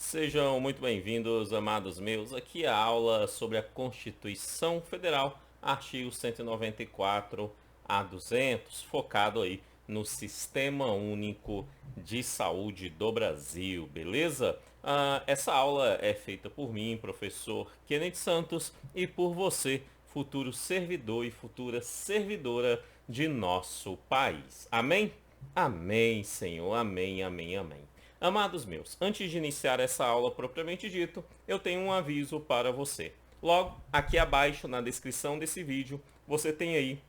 Sejam muito bem-vindos, amados meus. Aqui é a aula sobre a Constituição Federal, artigo 194 a 200, focado aí no Sistema Único de Saúde do Brasil, beleza? Essa aula é feita por mim, professor Kennedy Santos, e por você, futuro servidor e futura servidora de nosso país. Amém? Amém, Senhor. Amém, amém, amém. Amados meus, antes de iniciar essa aula propriamente dito, eu tenho um aviso para você. Logo, aqui abaixo na descrição desse vídeo, você tem aí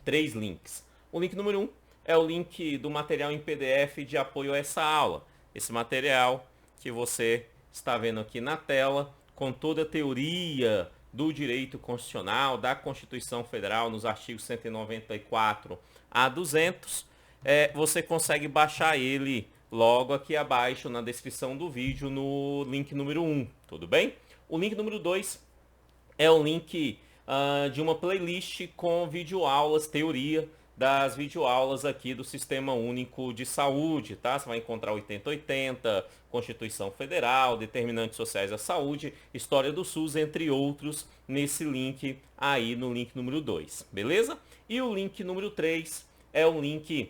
3 links. O link número 1 é o link do material em PDF de apoio a essa aula. Esse material que você está vendo aqui na tela, com toda a teoria do direito constitucional, da Constituição Federal, nos artigos 194 a 200, você consegue baixar ele logo aqui abaixo na descrição do vídeo no link número 1, tudo bem? O link número 2 é o link de uma playlist com videoaulas, teoria das videoaulas aqui do Sistema Único de Saúde, tá? Você vai encontrar 8080, Constituição Federal, Determinantes Sociais da Saúde, História do SUS, entre outros, nesse link aí no link número 2, beleza? E o link número 3 é o link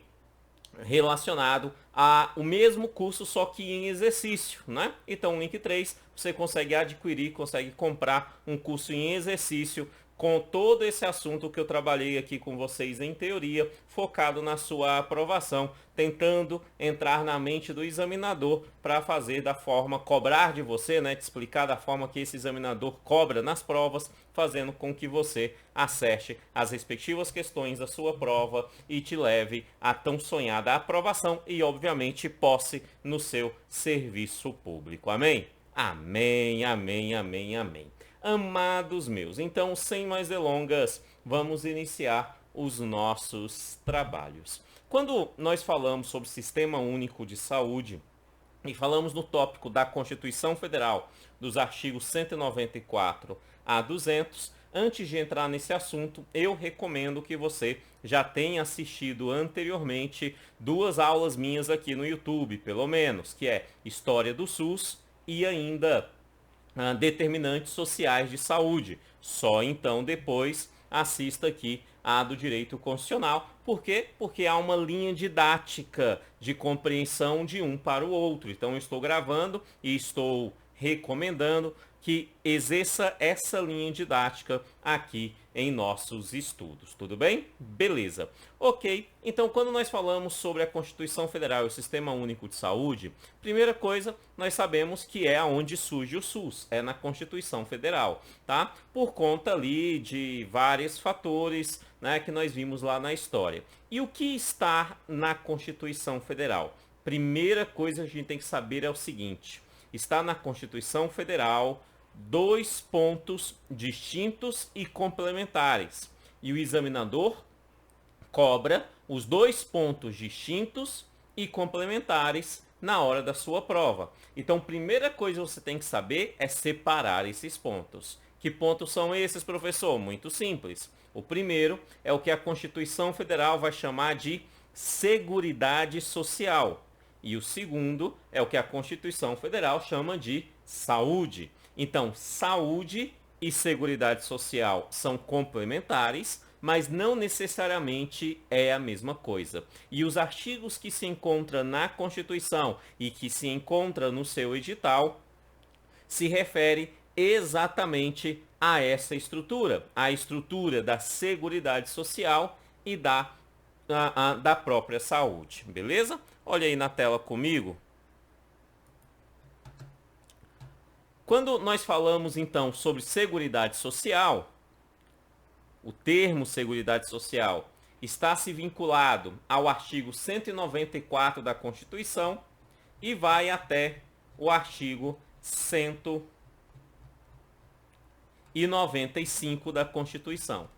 relacionado a o mesmo curso, só que em exercício, né? Então, link 3, você consegue adquirir, consegue comprar um curso em exercício com todo esse assunto que eu trabalhei aqui com vocês em teoria, focado na sua aprovação, tentando entrar na mente do examinador para fazer da forma, cobrar de você, né? Te explicar da forma que esse examinador cobra nas provas, fazendo com que você acerte as respectivas questões da sua prova e te leve à tão sonhada aprovação e, obviamente, posse no seu serviço público. Amém? Amém, amém, amém, amém. Amados meus, então, sem mais delongas, vamos iniciar os nossos trabalhos. Quando nós falamos sobre Sistema Único de Saúde e falamos no tópico da Constituição Federal, dos artigos 194 a 200, antes de entrar nesse assunto, eu recomendo que você já tenha assistido anteriormente 2 aulas minhas aqui no YouTube, pelo menos, que é História do SUS e ainda determinantes sociais de saúde. Só então depois assista aqui a do direito constitucional. Por quê? Porque há uma linha didática de compreensão de um para o outro. Então eu estou gravando e estou recomendando que exerça essa linha didática aqui em nossos estudos, tudo bem? Beleza. Ok, então quando nós falamos sobre a Constituição Federal e o Sistema Único de Saúde, primeira coisa, nós sabemos que é onde surge o SUS, é na Constituição Federal, tá? Por conta ali de vários fatores, né, que nós vimos lá na história. E o que está na Constituição Federal? Primeira coisa que a gente tem que saber é o seguinte: está na Constituição Federal 2 pontos distintos e complementares. E o examinador cobra os 2 pontos distintos e complementares na hora da sua prova. Então, primeira coisa que você tem que saber é separar esses pontos. Que pontos são esses, professor? Muito simples. O primeiro é o que a Constituição Federal vai chamar de Seguridade Social. E o segundo é o que a Constituição Federal chama de saúde. Então, saúde e seguridade social são complementares, mas não necessariamente é a mesma coisa. E os artigos que se encontram na Constituição e que se encontram no seu edital se refere exatamente a essa estrutura, a estrutura da seguridade social e da própria saúde, beleza? Olha aí na tela comigo. Quando nós falamos então sobre seguridade social, o termo seguridade social está se vinculado ao artigo 194 da Constituição e vai até o artigo 195 da Constituição.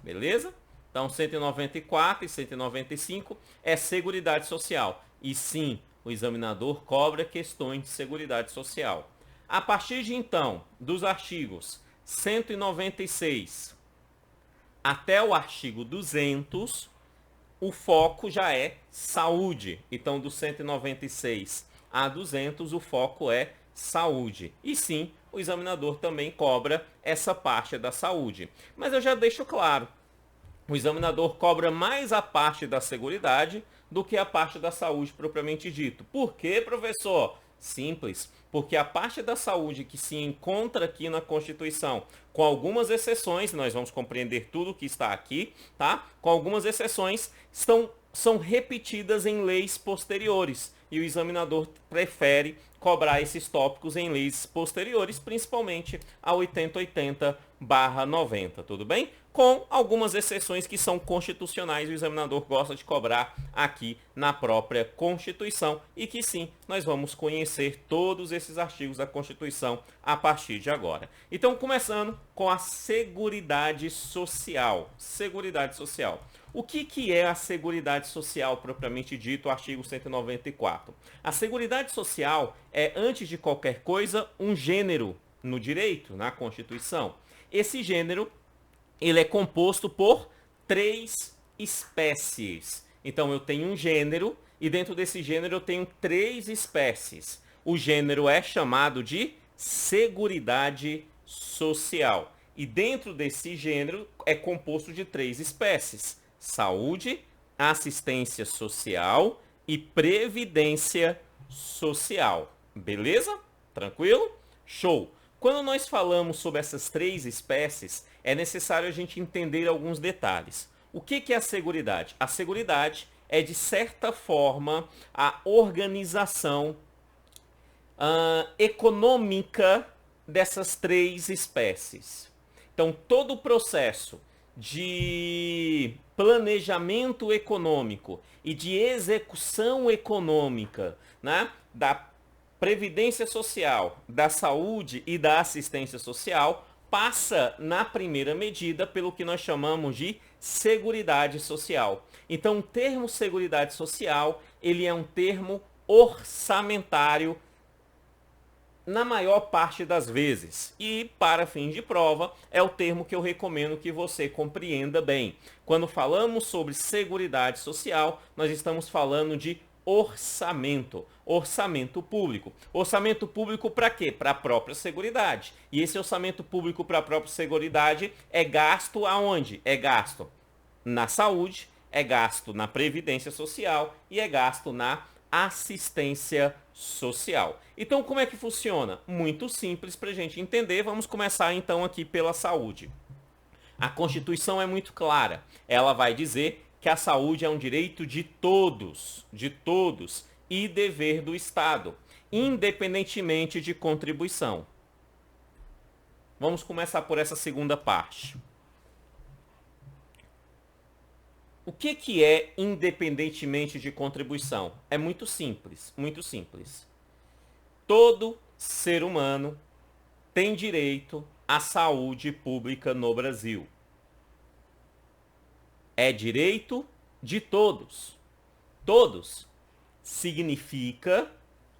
Beleza? Então, 194 e 195 é seguridade social. E sim, o examinador cobra questões de seguridade social. A partir de então, dos artigos 196 até o artigo 200, o foco já é saúde. Então, do 196 A200, o foco é saúde. E sim, o examinador também cobra essa parte da saúde. Mas eu já deixo claro, o examinador cobra mais a parte da seguridade do que a parte da saúde propriamente dito. Por quê, professor? Simples, porque a parte da saúde que se encontra aqui na Constituição, com algumas exceções, nós vamos compreender tudo que está aqui, tá? Com algumas exceções, são repetidas em leis posteriores. E o examinador prefere cobrar esses tópicos em leis posteriores, principalmente a 8080/90, tudo bem? Com algumas exceções que são constitucionais, o examinador gosta de cobrar aqui na própria Constituição e que sim, nós vamos conhecer todos esses artigos da Constituição a partir de agora. Então, começando com a Seguridade Social. Seguridade Social. O que é a Seguridade Social propriamente dito, artigo 194? A Seguridade Social é, antes de qualquer coisa, um gênero no direito, na Constituição. Esse gênero, ele é composto por 3 espécies. Então, eu tenho um gênero e dentro desse gênero eu tenho 3 espécies. O gênero é chamado de Seguridade Social. E dentro desse gênero é composto de 3 espécies: saúde, assistência social e previdência social. Beleza? Tranquilo? Show! Quando nós falamos sobre essas 3 espécies, é necessário a gente entender alguns detalhes. O que é a seguridade? A seguridade é, de certa forma, a organização econômica dessas 3 espécies. Então, todo o processo de planejamento econômico e de execução econômica, né, da previdência social, da saúde e da assistência social passa, na primeira medida, pelo que nós chamamos de seguridade social. Então, o termo seguridade social, ele é um termo orçamentário na maior parte das vezes. E, para fim de prova, é o termo que eu recomendo que você compreenda bem. Quando falamos sobre seguridade social, nós estamos falando de orçamento. Orçamento público. Orçamento público para quê? Para a própria seguridade. E esse orçamento público para a própria seguridade é gasto aonde? É gasto na saúde, é gasto na previdência social e é gasto na assistência social. Então, como é que funciona? Muito simples para a gente entender. Vamos começar então aqui pela saúde. A Constituição é muito clara. Ela vai dizer que a saúde é um direito de todos, e dever do Estado, independentemente de contribuição. Vamos começar por essa segunda parte. O que é independentemente de contribuição? É muito simples, muito simples. Todo ser humano tem direito à saúde pública no Brasil. É direito de todos. Todos significa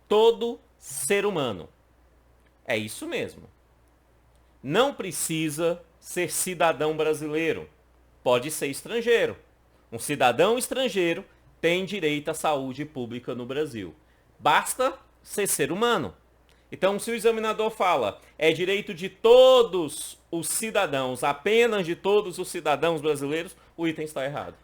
todo ser humano. É isso mesmo. Não precisa ser cidadão brasileiro. Pode ser estrangeiro. Um cidadão estrangeiro tem direito à saúde pública no Brasil. Basta ser ser humano. Então, se o examinador fala, é direito de todos os cidadãos, apenas de todos os cidadãos brasileiros, o item está errado.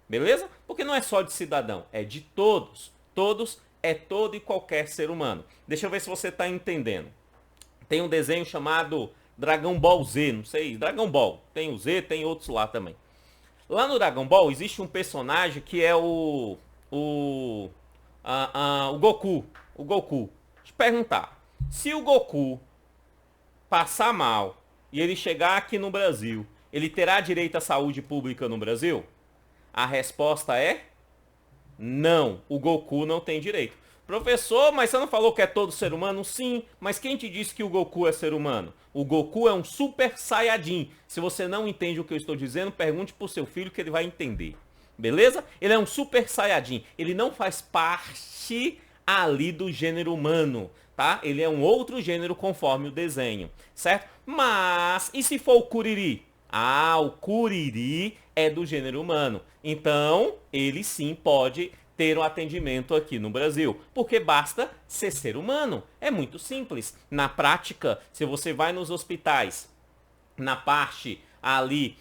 Beleza? Porque não é só de cidadão, é de todos. Todos é todo e qualquer ser humano. Deixa eu ver se você está entendendo. Tem um desenho chamado Dragon Ball Z, não sei, Dragon Ball. Tem o Z, tem outros lá também. Lá no Dragon Ball existe um personagem que é o Goku. O Goku. Deixa eu perguntar. Se o Goku passar mal e ele chegar aqui no Brasil, ele terá direito à saúde pública no Brasil? A resposta é não. O Goku não tem direito. Professor, mas você não falou que é todo ser humano? Sim, mas quem te disse que o Goku é ser humano? O Goku é um super saiyajin. Se você não entende o que eu estou dizendo, pergunte pro seu filho que ele vai entender. Beleza? Ele é um super saiyajin. Ele não faz parte ali do gênero humano, tá? Ele é um outro gênero conforme o desenho, certo? Mas, e se for o Kuriri? Ah, o Kuriri é do gênero humano. Então, ele sim pode ter o atendimento aqui no Brasil? Porque basta ser humano. É muito simples. Na prática, se você vai nos hospitais, na parte ali,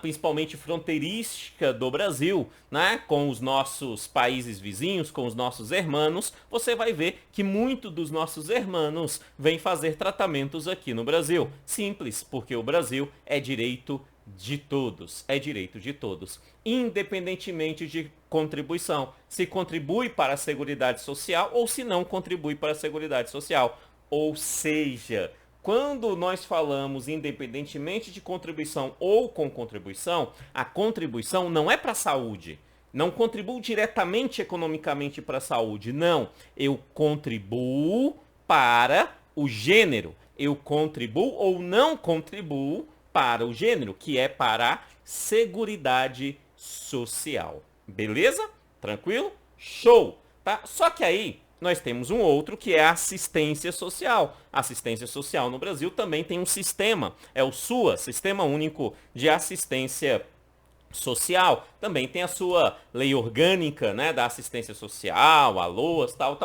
principalmente fronteirística do Brasil, né, com os nossos países vizinhos, com os nossos hermanos, você vai ver que muito dos nossos hermanos vêm fazer tratamentos aqui no Brasil. Simples, porque o Brasil é direito de todos, é direito de todos, independentemente de contribuição, se contribui para a Seguridade Social ou se não contribui para a Seguridade Social. Ou seja, quando nós falamos independentemente de contribuição ou com contribuição, a contribuição não é para a saúde. Não contribuo diretamente economicamente para a saúde. Não. Eu contribuo para o gênero. Eu contribuo ou não contribuo para o gênero, que é para a Seguridade Social. Beleza? Tranquilo? Show! Tá? Só que aí nós temos um outro que é a assistência social. A assistência social no Brasil também tem um sistema, é o SUA, Sistema Único de Assistência Social. Também tem a sua lei orgânica, né, da assistência social, a LOAS, tal.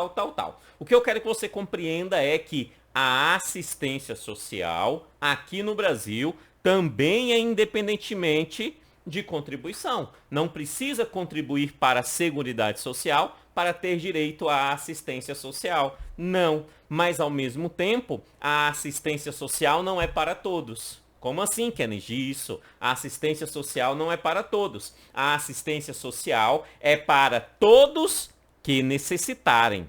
O que eu quero que você compreenda é que a assistência social aqui no Brasil também é independentemente de contribuição. Não precisa contribuir para a Seguridade Social para ter direito à assistência social. Não, mas ao mesmo tempo, a assistência social não é para todos. Como assim, Kennedy? Isso. A assistência social não é para todos. A assistência social é para todos que necessitarem.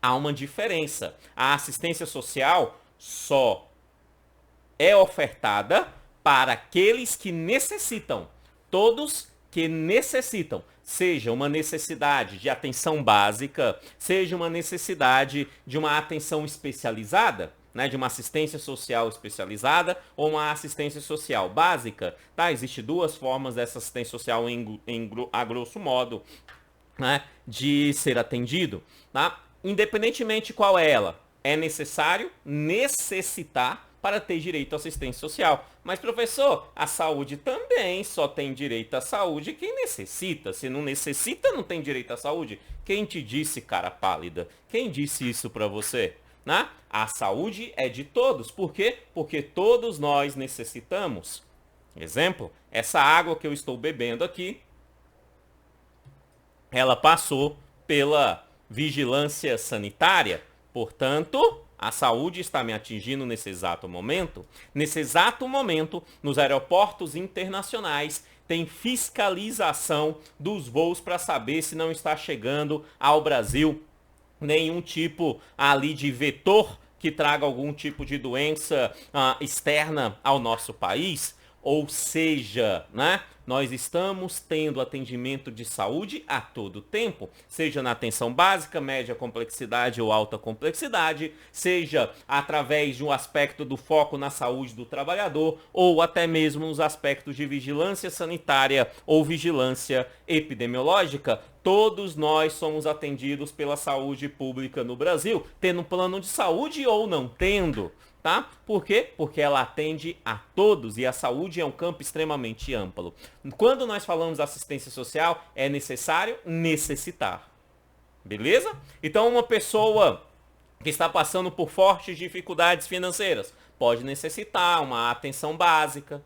Há uma diferença. A assistência social só é ofertada para aqueles que necessitam. Todos que necessitam. Seja uma necessidade de atenção básica, seja uma necessidade de uma atenção especializada, né, de uma assistência social especializada ou uma assistência social básica. Tá? Existem duas formas dessa assistência social a grosso modo, né, de ser atendido. Tá? Independentemente qual é ela, é necessário necessitar para ter direito à assistência social. Mas, professor, a saúde também só tem direito à saúde quem necessita. Se não necessita, não tem direito à saúde. Quem te disse, cara pálida? Quem disse isso para você? Né? A saúde é de todos. Por quê? Porque todos nós necessitamos. Exemplo, essa água que eu estou bebendo aqui, ela passou pela vigilância sanitária, portanto, a saúde está me atingindo nesse exato momento. Nesse exato momento, nos aeroportos internacionais, tem fiscalização dos voos para saber se não está chegando ao Brasil nenhum tipo ali de vetor que traga algum tipo de doença externa ao nosso país. Ou seja, né, nós estamos tendo atendimento de saúde a todo tempo, seja na atenção básica, média complexidade ou alta complexidade, seja através de um aspecto do foco na saúde do trabalhador, ou até mesmo nos aspectos de vigilância sanitária ou vigilância epidemiológica. Todos nós somos atendidos pela saúde pública no Brasil, tendo um plano de saúde ou não tendo. Tá? Por quê? Porque ela atende a todos e a saúde é um campo extremamente amplo. Quando nós falamos assistência social, é necessário necessitar. Beleza? Então, uma pessoa que está passando por fortes dificuldades financeiras pode necessitar uma atenção básica,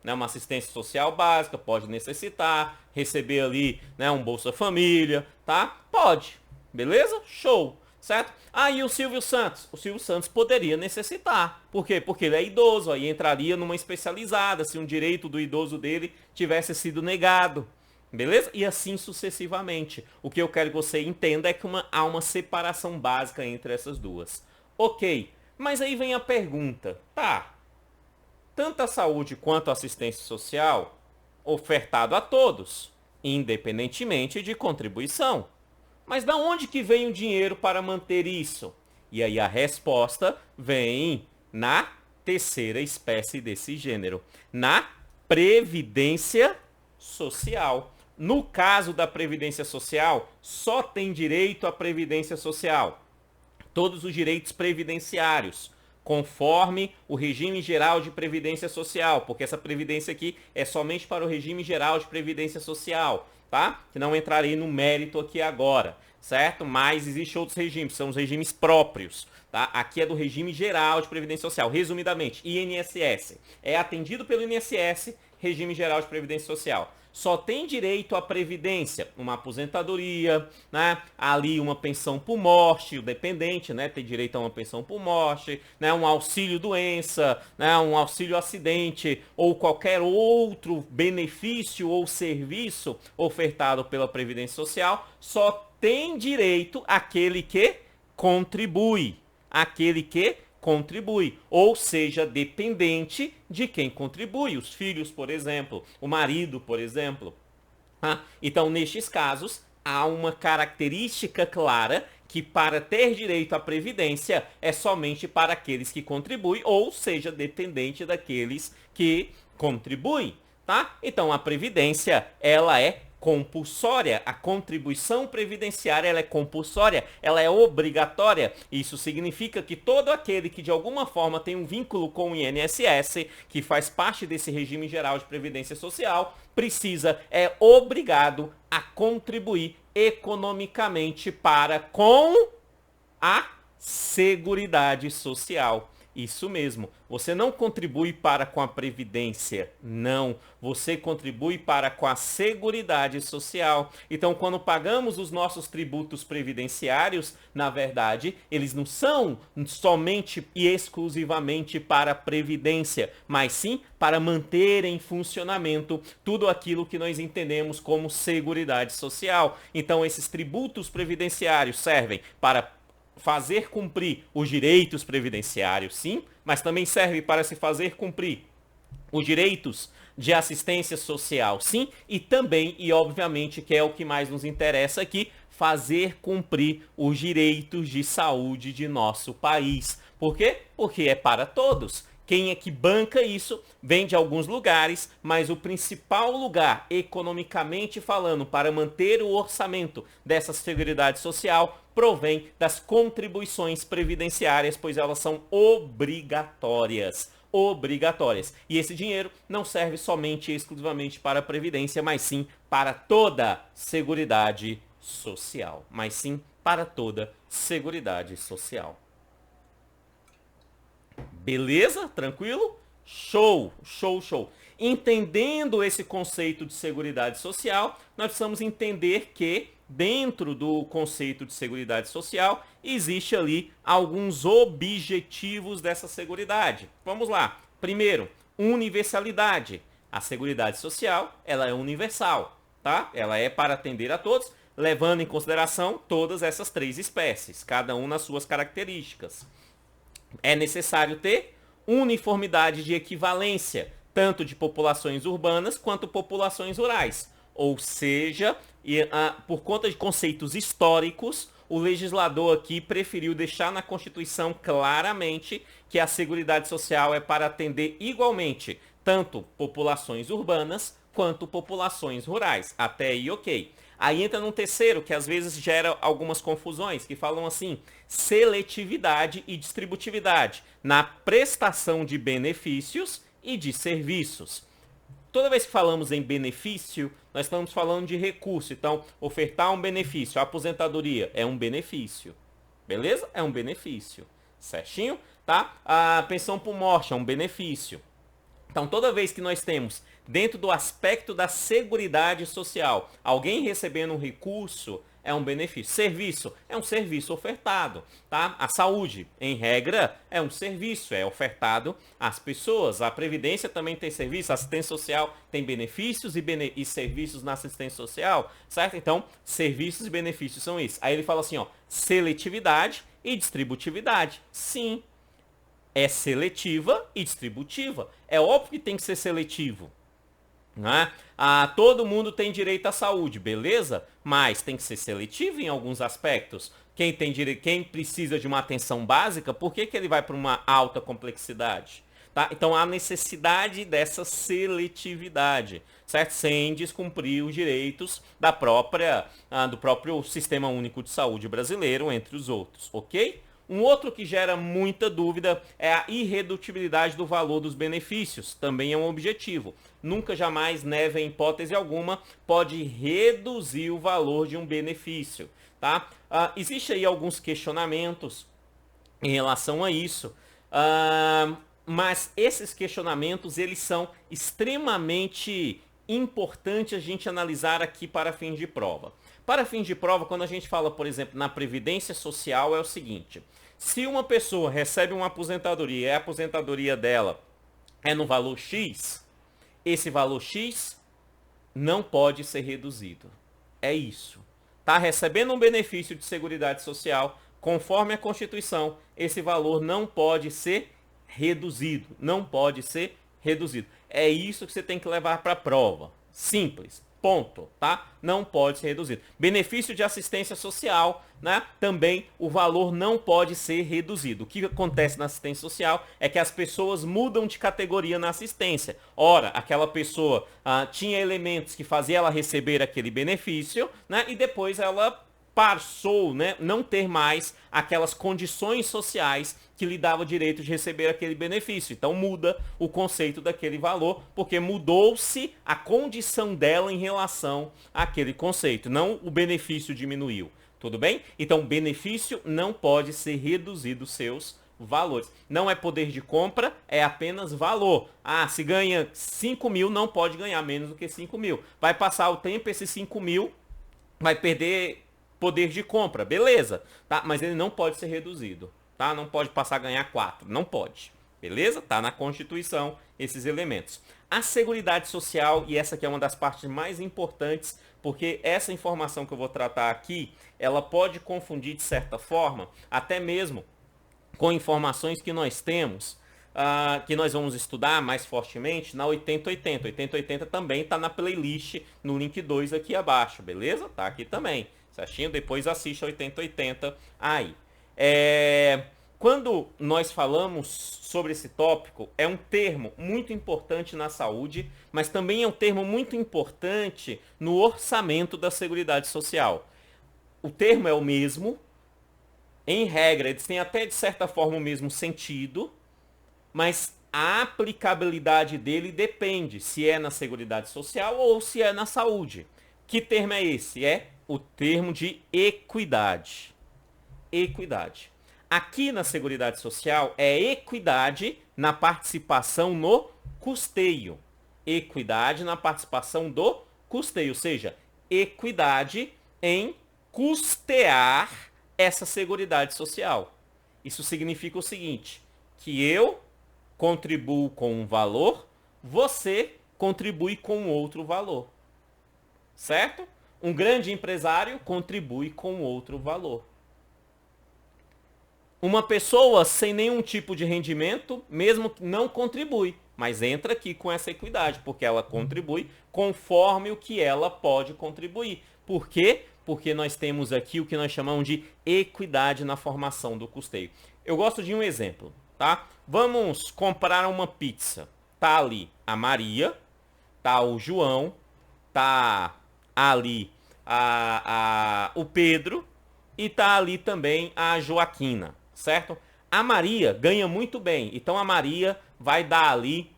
né, uma assistência social básica, pode necessitar receber ali, né, um Bolsa Família, tá? Pode. Beleza? Show. Certo? E o Silvio Santos? O Silvio Santos poderia necessitar. Por quê? Porque ele é idoso, aí entraria numa especializada, se um direito do idoso dele tivesse sido negado. Beleza? E assim sucessivamente. O que eu quero que você entenda é que há uma separação básica entre essas duas. Ok, mas aí vem a pergunta. Tá, tanto a saúde quanto a assistência social ofertado a todos, independentemente de contribuição. Mas da onde que vem o dinheiro para manter isso? E aí a resposta vem na terceira espécie desse gênero, na previdência social. No caso da previdência social, só tem direito à previdência social. Todos os direitos previdenciários, conforme o regime geral de previdência social, porque essa previdência aqui é somente para o regime geral de previdência social. tá? Que não entrarei no mérito aqui agora, certo? Mas existem outros regimes, são os regimes próprios, tá? Aqui é do regime geral de previdência social. Resumidamente, INSS é atendido pelo INSS, regime geral de previdência social. Só tem direito à previdência, uma aposentadoria, né? Ali uma pensão por morte, o dependente, né? Tem direito a uma pensão por morte, né? Um auxílio doença, né? Um auxílio acidente ou qualquer outro benefício ou serviço ofertado pela Previdência Social. Só tem direito aquele que contribui, aquele que contribui, ou seja, dependente de quem contribui, os filhos, por exemplo, o marido, por exemplo. Então, nestes casos, há uma característica clara que para ter direito à previdência é somente para aqueles que contribuem, ou seja, dependente daqueles que contribuem, tá? Então, a previdência, ela é compulsória, a contribuição previdenciária ela é compulsória, ela é obrigatória. Isso significa que todo aquele que de alguma forma tem um vínculo com o INSS, que faz parte desse regime geral de previdência social, é obrigado a contribuir economicamente para com a Seguridade Social. Isso mesmo, você não contribui para com a Previdência, não. Você contribui para com a Seguridade Social. Então, quando pagamos os nossos tributos previdenciários, na verdade, eles não são somente e exclusivamente para a Previdência, mas sim para manter em funcionamento tudo aquilo que nós entendemos como Seguridade Social. Então, esses tributos previdenciários servem para fazer cumprir os direitos previdenciários, sim, mas também serve para se fazer cumprir os direitos de assistência social, sim, e também, e obviamente, que é o que mais nos interessa aqui, fazer cumprir os direitos de saúde de nosso país. Por quê? Porque é para todos. Quem é que banca isso vem de alguns lugares, mas o principal lugar, economicamente falando, para manter o orçamento dessa Seguridade Social provém das contribuições previdenciárias, pois elas são obrigatórias. Obrigatórias. E esse dinheiro não serve somente e exclusivamente para a Previdência, mas sim para toda a Seguridade Social. Mas sim para toda a Seguridade Social. Beleza? Tranquilo? Show, show, show. Entendendo esse conceito de Seguridade Social, nós precisamos entender que dentro do conceito de Seguridade Social existe ali alguns objetivos dessa Seguridade. Vamos lá. Primeiro, universalidade. A Seguridade Social, ela é universal, tá? Ela é para atender a todos, levando em consideração todas essas três espécies, cada um nas suas características. É necessário ter uniformidade de equivalência, tanto de populações urbanas quanto populações rurais. Ou seja, por conta de conceitos históricos, o legislador aqui preferiu deixar na Constituição claramente que a Seguridade Social é para atender igualmente tanto populações urbanas quanto populações rurais. Até aí, ok. Aí entra num terceiro, que às vezes gera algumas confusões, que falam assim, seletividade e distributividade na prestação de benefícios e de serviços. Toda vez que falamos em benefício, nós estamos falando de recurso. Então, ofertar um benefício, a aposentadoria é um benefício. Beleza? É um benefício. Certinho? Tá? A pensão por morte é um benefício. Então, toda vez que nós temos, dentro do aspecto da Seguridade Social, alguém recebendo um recurso, é um benefício. Serviço é um serviço ofertado, tá? A saúde, em regra, é um serviço, é ofertado às pessoas. A Previdência também tem serviço, a assistência social tem benefícios e serviços na assistência social, certo? Então, serviços e benefícios são esses. Aí ele fala assim, ó, seletividade e distributividade. Sim, é seletiva e distributiva. É óbvio que tem que ser seletivo. Né? Todo mundo tem direito à saúde, beleza? Mas tem que ser seletivo em alguns aspectos. Quem precisa de uma atenção básica, por que ele vai para uma alta complexidade? Tá? Então há necessidade dessa seletividade, certo? Sem descumprir os direitos do próprio Sistema Único de Saúde brasileiro, entre os outros, ok? Um outro que gera muita dúvida é a irredutibilidade do valor dos benefícios. Também é um objetivo. Nunca, jamais, neve, em hipótese alguma, pode reduzir o valor de um benefício. Tá? Existe aí alguns questionamentos em relação a isso. Mas esses questionamentos, eles são extremamente importantes a gente analisar aqui para fins de prova. Para fins de prova, quando a gente fala, por exemplo, na Previdência Social, é o seguinte: se uma pessoa recebe uma aposentadoria e a aposentadoria dela é no valor X, esse valor X não pode ser reduzido. É isso. Está recebendo um benefício de Seguridade Social, conforme a Constituição, esse valor não pode ser reduzido. Não pode ser reduzido. É isso que você tem que levar para a prova. Simples. Ponto, tá? Não pode ser reduzido. Benefício de assistência social, né? Também o valor não pode ser reduzido. O que acontece na assistência social é que as pessoas mudam de categoria na assistência. Ora, aquela pessoa tinha elementos que faziam ela receber aquele benefício, né? E depois ela passou, né, não ter mais aquelas condições sociais que lhe dava direito de receber aquele benefício. Então muda o conceito daquele valor, porque mudou-se a condição dela em relação àquele conceito, não o benefício diminuiu. Tudo bem? Então o benefício não pode ser reduzido seus valores. Não é poder de compra, é apenas valor. Se ganha 5 mil, não pode ganhar menos do que 5 mil. Vai passar o tempo, esses 5 mil vai perder poder de compra, beleza, tá? Mas ele não pode ser reduzido, tá? Não pode passar a ganhar 4, não pode, beleza? Tá na Constituição esses elementos. A Seguridade Social, e essa aqui é uma das partes mais importantes, porque essa informação que eu vou tratar aqui, ela pode confundir de certa forma, até mesmo com informações que nós temos, que nós vamos estudar mais fortemente na 8080. 8080 também está na playlist, no link 2 aqui abaixo, beleza? Tá aqui também. Certinho? Depois assiste a 8080 aí. Quando nós falamos sobre esse tópico, é um termo muito importante na saúde, mas também é um termo muito importante no orçamento da Seguridade Social. O termo é o mesmo, em regra, eles têm até de certa forma o mesmo sentido, mas a aplicabilidade dele depende se é na Seguridade Social ou se é na saúde. Que termo é esse? É o termo de equidade. Equidade. Aqui na Seguridade Social é equidade na participação no custeio. Equidade na participação do custeio, ou seja, equidade em custear essa Seguridade Social. Isso significa o seguinte, que eu contribuo com um valor, você contribui com outro valor. Certo? Um grande empresário contribui com outro valor. Uma pessoa sem nenhum tipo de rendimento, mesmo não contribui, mas entra aqui com essa equidade, porque ela contribui conforme o que ela pode contribuir. Por quê? Porque nós temos aqui o que nós chamamos de equidade na formação do custeio. Eu gosto de um exemplo, tá? Vamos comprar uma pizza. Tá ali a Maria, tá o João, tá ali o Pedro e tá ali também a Joaquina, certo? A Maria ganha muito bem, então a Maria vai dar ali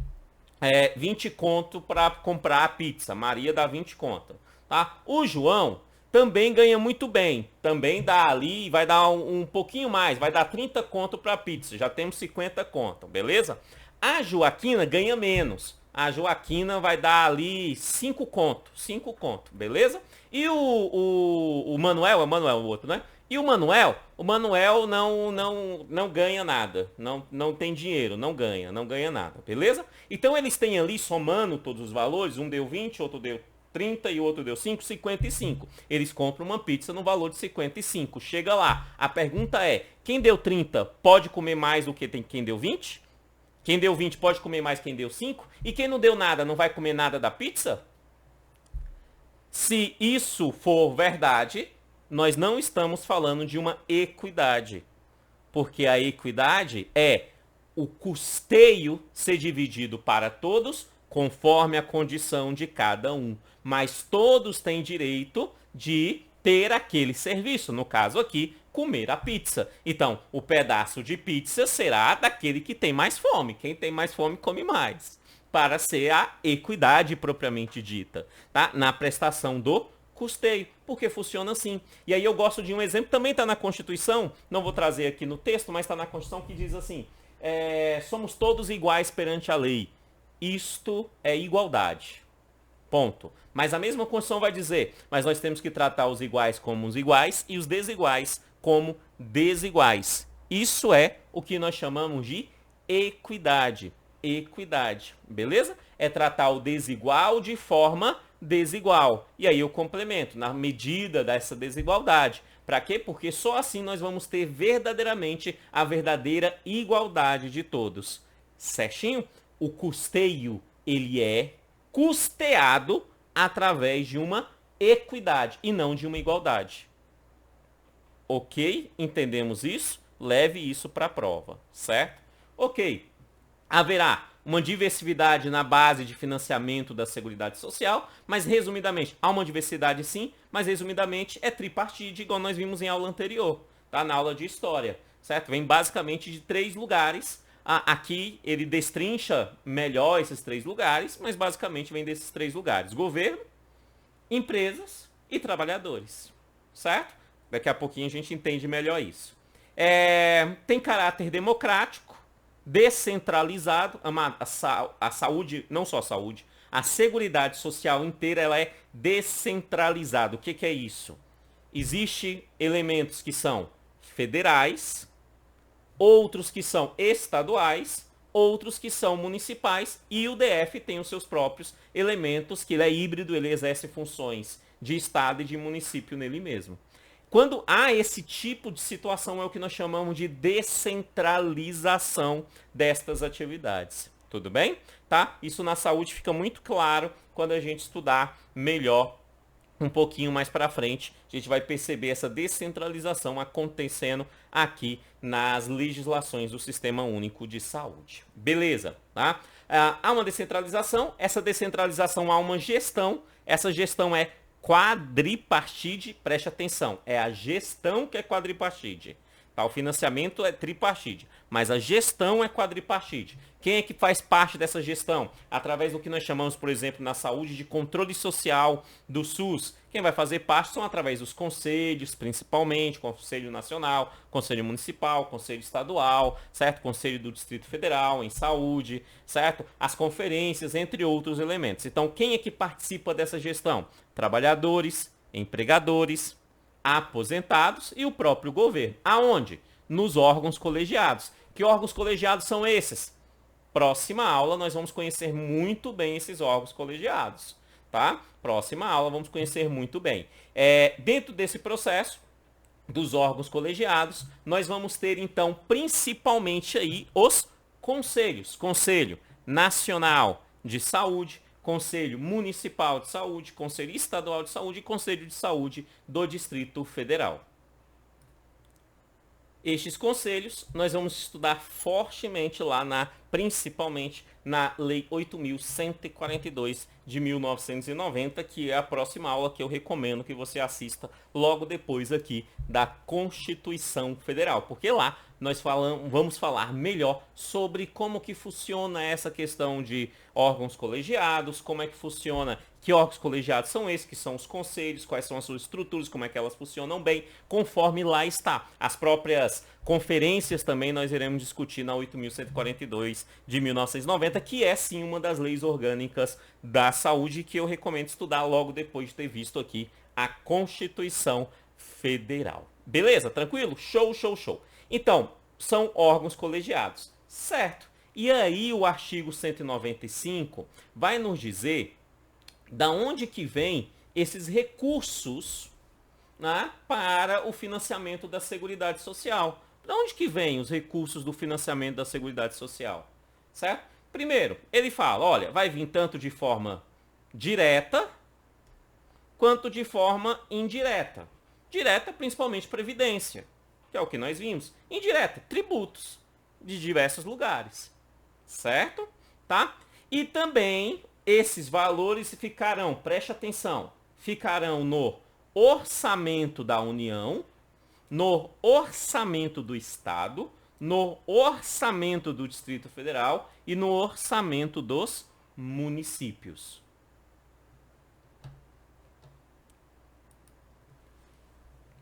20 conto para comprar a pizza. Maria dá 20 conto, tá? O João também ganha muito bem, também dá ali, vai dar um pouquinho mais, vai dar 30 conto para a pizza, já temos 50 conto, beleza? A Joaquina ganha menos. A Joaquina vai dar ali 5 conto, beleza? E o Manuel, é o Manuel o outro, né? E o Manuel não ganha nada, não tem dinheiro, não ganha nada, beleza? Então eles têm ali, somando todos os valores, um deu 20, outro deu 30 e o outro deu 5, 55. Eles compram uma pizza no valor de 55. Chega lá, a pergunta é, quem deu 30 pode comer mais do que quem deu 20? Quem deu 20 pode comer mais que quem deu 5? E quem não deu nada não vai comer nada da pizza? Se isso for verdade, nós não estamos falando de uma equidade. Porque a equidade é o custeio ser dividido para todos conforme a condição de cada um. Mas todos têm direito de ter aquele serviço. No caso aqui, comer a pizza. Então, o pedaço de pizza será daquele que tem mais fome. Quem tem mais fome come mais. Para ser a equidade propriamente dita, tá? Na prestação do custeio, porque funciona assim. E aí eu gosto de um exemplo, também está na Constituição, não vou trazer aqui no texto, mas está na Constituição que diz assim, somos todos iguais perante a lei. Isto é igualdade. Ponto. Mas a mesma Constituição vai dizer, mas nós temos que tratar os iguais como os iguais e os desiguais como desiguais. Isso é o que nós chamamos de equidade. Equidade, beleza? É tratar o desigual de forma desigual. E aí eu complemento, na medida dessa desigualdade. Para quê? Porque só assim nós vamos ter verdadeiramente a verdadeira igualdade de todos. Certinho? O custeio, ele é custeado através de uma equidade e não de uma igualdade. Ok? Entendemos isso? Leve isso para a prova, certo? Ok. Haverá uma diversidade na base de financiamento da Seguridade Social, mas resumidamente, há uma diversidade sim, mas resumidamente é tripartite, igual nós vimos em aula anterior, tá? Na aula de História, certo? Vem basicamente de 3 lugares. Aqui ele destrincha melhor esses 3 lugares, mas basicamente vem desses 3 lugares: governo, empresas e trabalhadores, certo? Daqui a pouquinho a gente entende melhor isso. Tem caráter democrático, descentralizado, a saúde, não só a saúde, a Seguridade Social inteira ela é descentralizada. O que é isso? Existem elementos que são federais, outros que são estaduais, outros que são municipais, e o DF tem os seus próprios elementos, que ele é híbrido, ele exerce funções de estado e de município nele mesmo. Quando há esse tipo de situação, é o que nós chamamos de descentralização destas atividades. Tudo bem? Tá? Isso na saúde fica muito claro quando a gente estudar melhor um pouquinho mais para frente. A gente vai perceber essa descentralização acontecendo aqui nas legislações do Sistema Único de Saúde. Beleza? Tá? Há uma descentralização, essa descentralização há uma gestão, essa gestão é quadripartite, preste atenção, é a gestão que é quadripartite. Tá? O financiamento é tripartite, mas a gestão é quadripartite. Quem é que faz parte dessa gestão? Através do que nós chamamos, por exemplo, na saúde, de controle social do SUS. Quem vai fazer parte são através dos conselhos, principalmente, Conselho Nacional, Conselho Municipal, Conselho Estadual, certo? Conselho do Distrito Federal em saúde, certo? As conferências, entre outros elementos. Então, quem é que participa dessa gestão? Trabalhadores, empregadores, aposentados e o próprio governo. Aonde? Nos órgãos colegiados. Que órgãos colegiados são esses? Próxima aula nós vamos conhecer muito bem esses órgãos colegiados, tá? Próxima aula vamos conhecer muito bem. Dentro desse processo dos órgãos colegiados, nós vamos ter então principalmente aí os conselhos. Conselho Nacional de Saúde, Conselho Municipal de Saúde, Conselho Estadual de Saúde e Conselho de Saúde do Distrito Federal. Estes conselhos nós vamos estudar fortemente lá principalmente na Lei 8.142 de 1990, que é a próxima aula que eu recomendo que você assista logo depois aqui da Constituição Federal, porque lá nós vamos falar melhor sobre como que funciona essa questão de órgãos colegiados, como é que funciona, que órgãos colegiados são esses, que são os conselhos, quais são as suas estruturas, como é que elas funcionam bem, conforme lá está. As próprias conferências também nós iremos discutir na 8.142 de 1990, que é sim uma das leis orgânicas da saúde que eu recomendo estudar logo depois de ter visto aqui a Constituição Federal. Beleza? Tranquilo? Show, show, show. Então, são órgãos colegiados, certo? E aí o artigo 195 vai nos dizer da onde que vem esses recursos, né, para o financiamento da Seguridade Social. Da onde que vem os recursos do financiamento da Seguridade Social? Certo? Primeiro, ele fala, olha, vai vir tanto de forma direta quanto de forma indireta. Direta, principalmente previdência, que é o que nós vimos. Indireta, tributos de diversos lugares. Certo? Tá? E também esses valores ficarão, preste atenção, ficarão no orçamento da União, no orçamento do Estado, no orçamento do Distrito Federal e no orçamento dos municípios.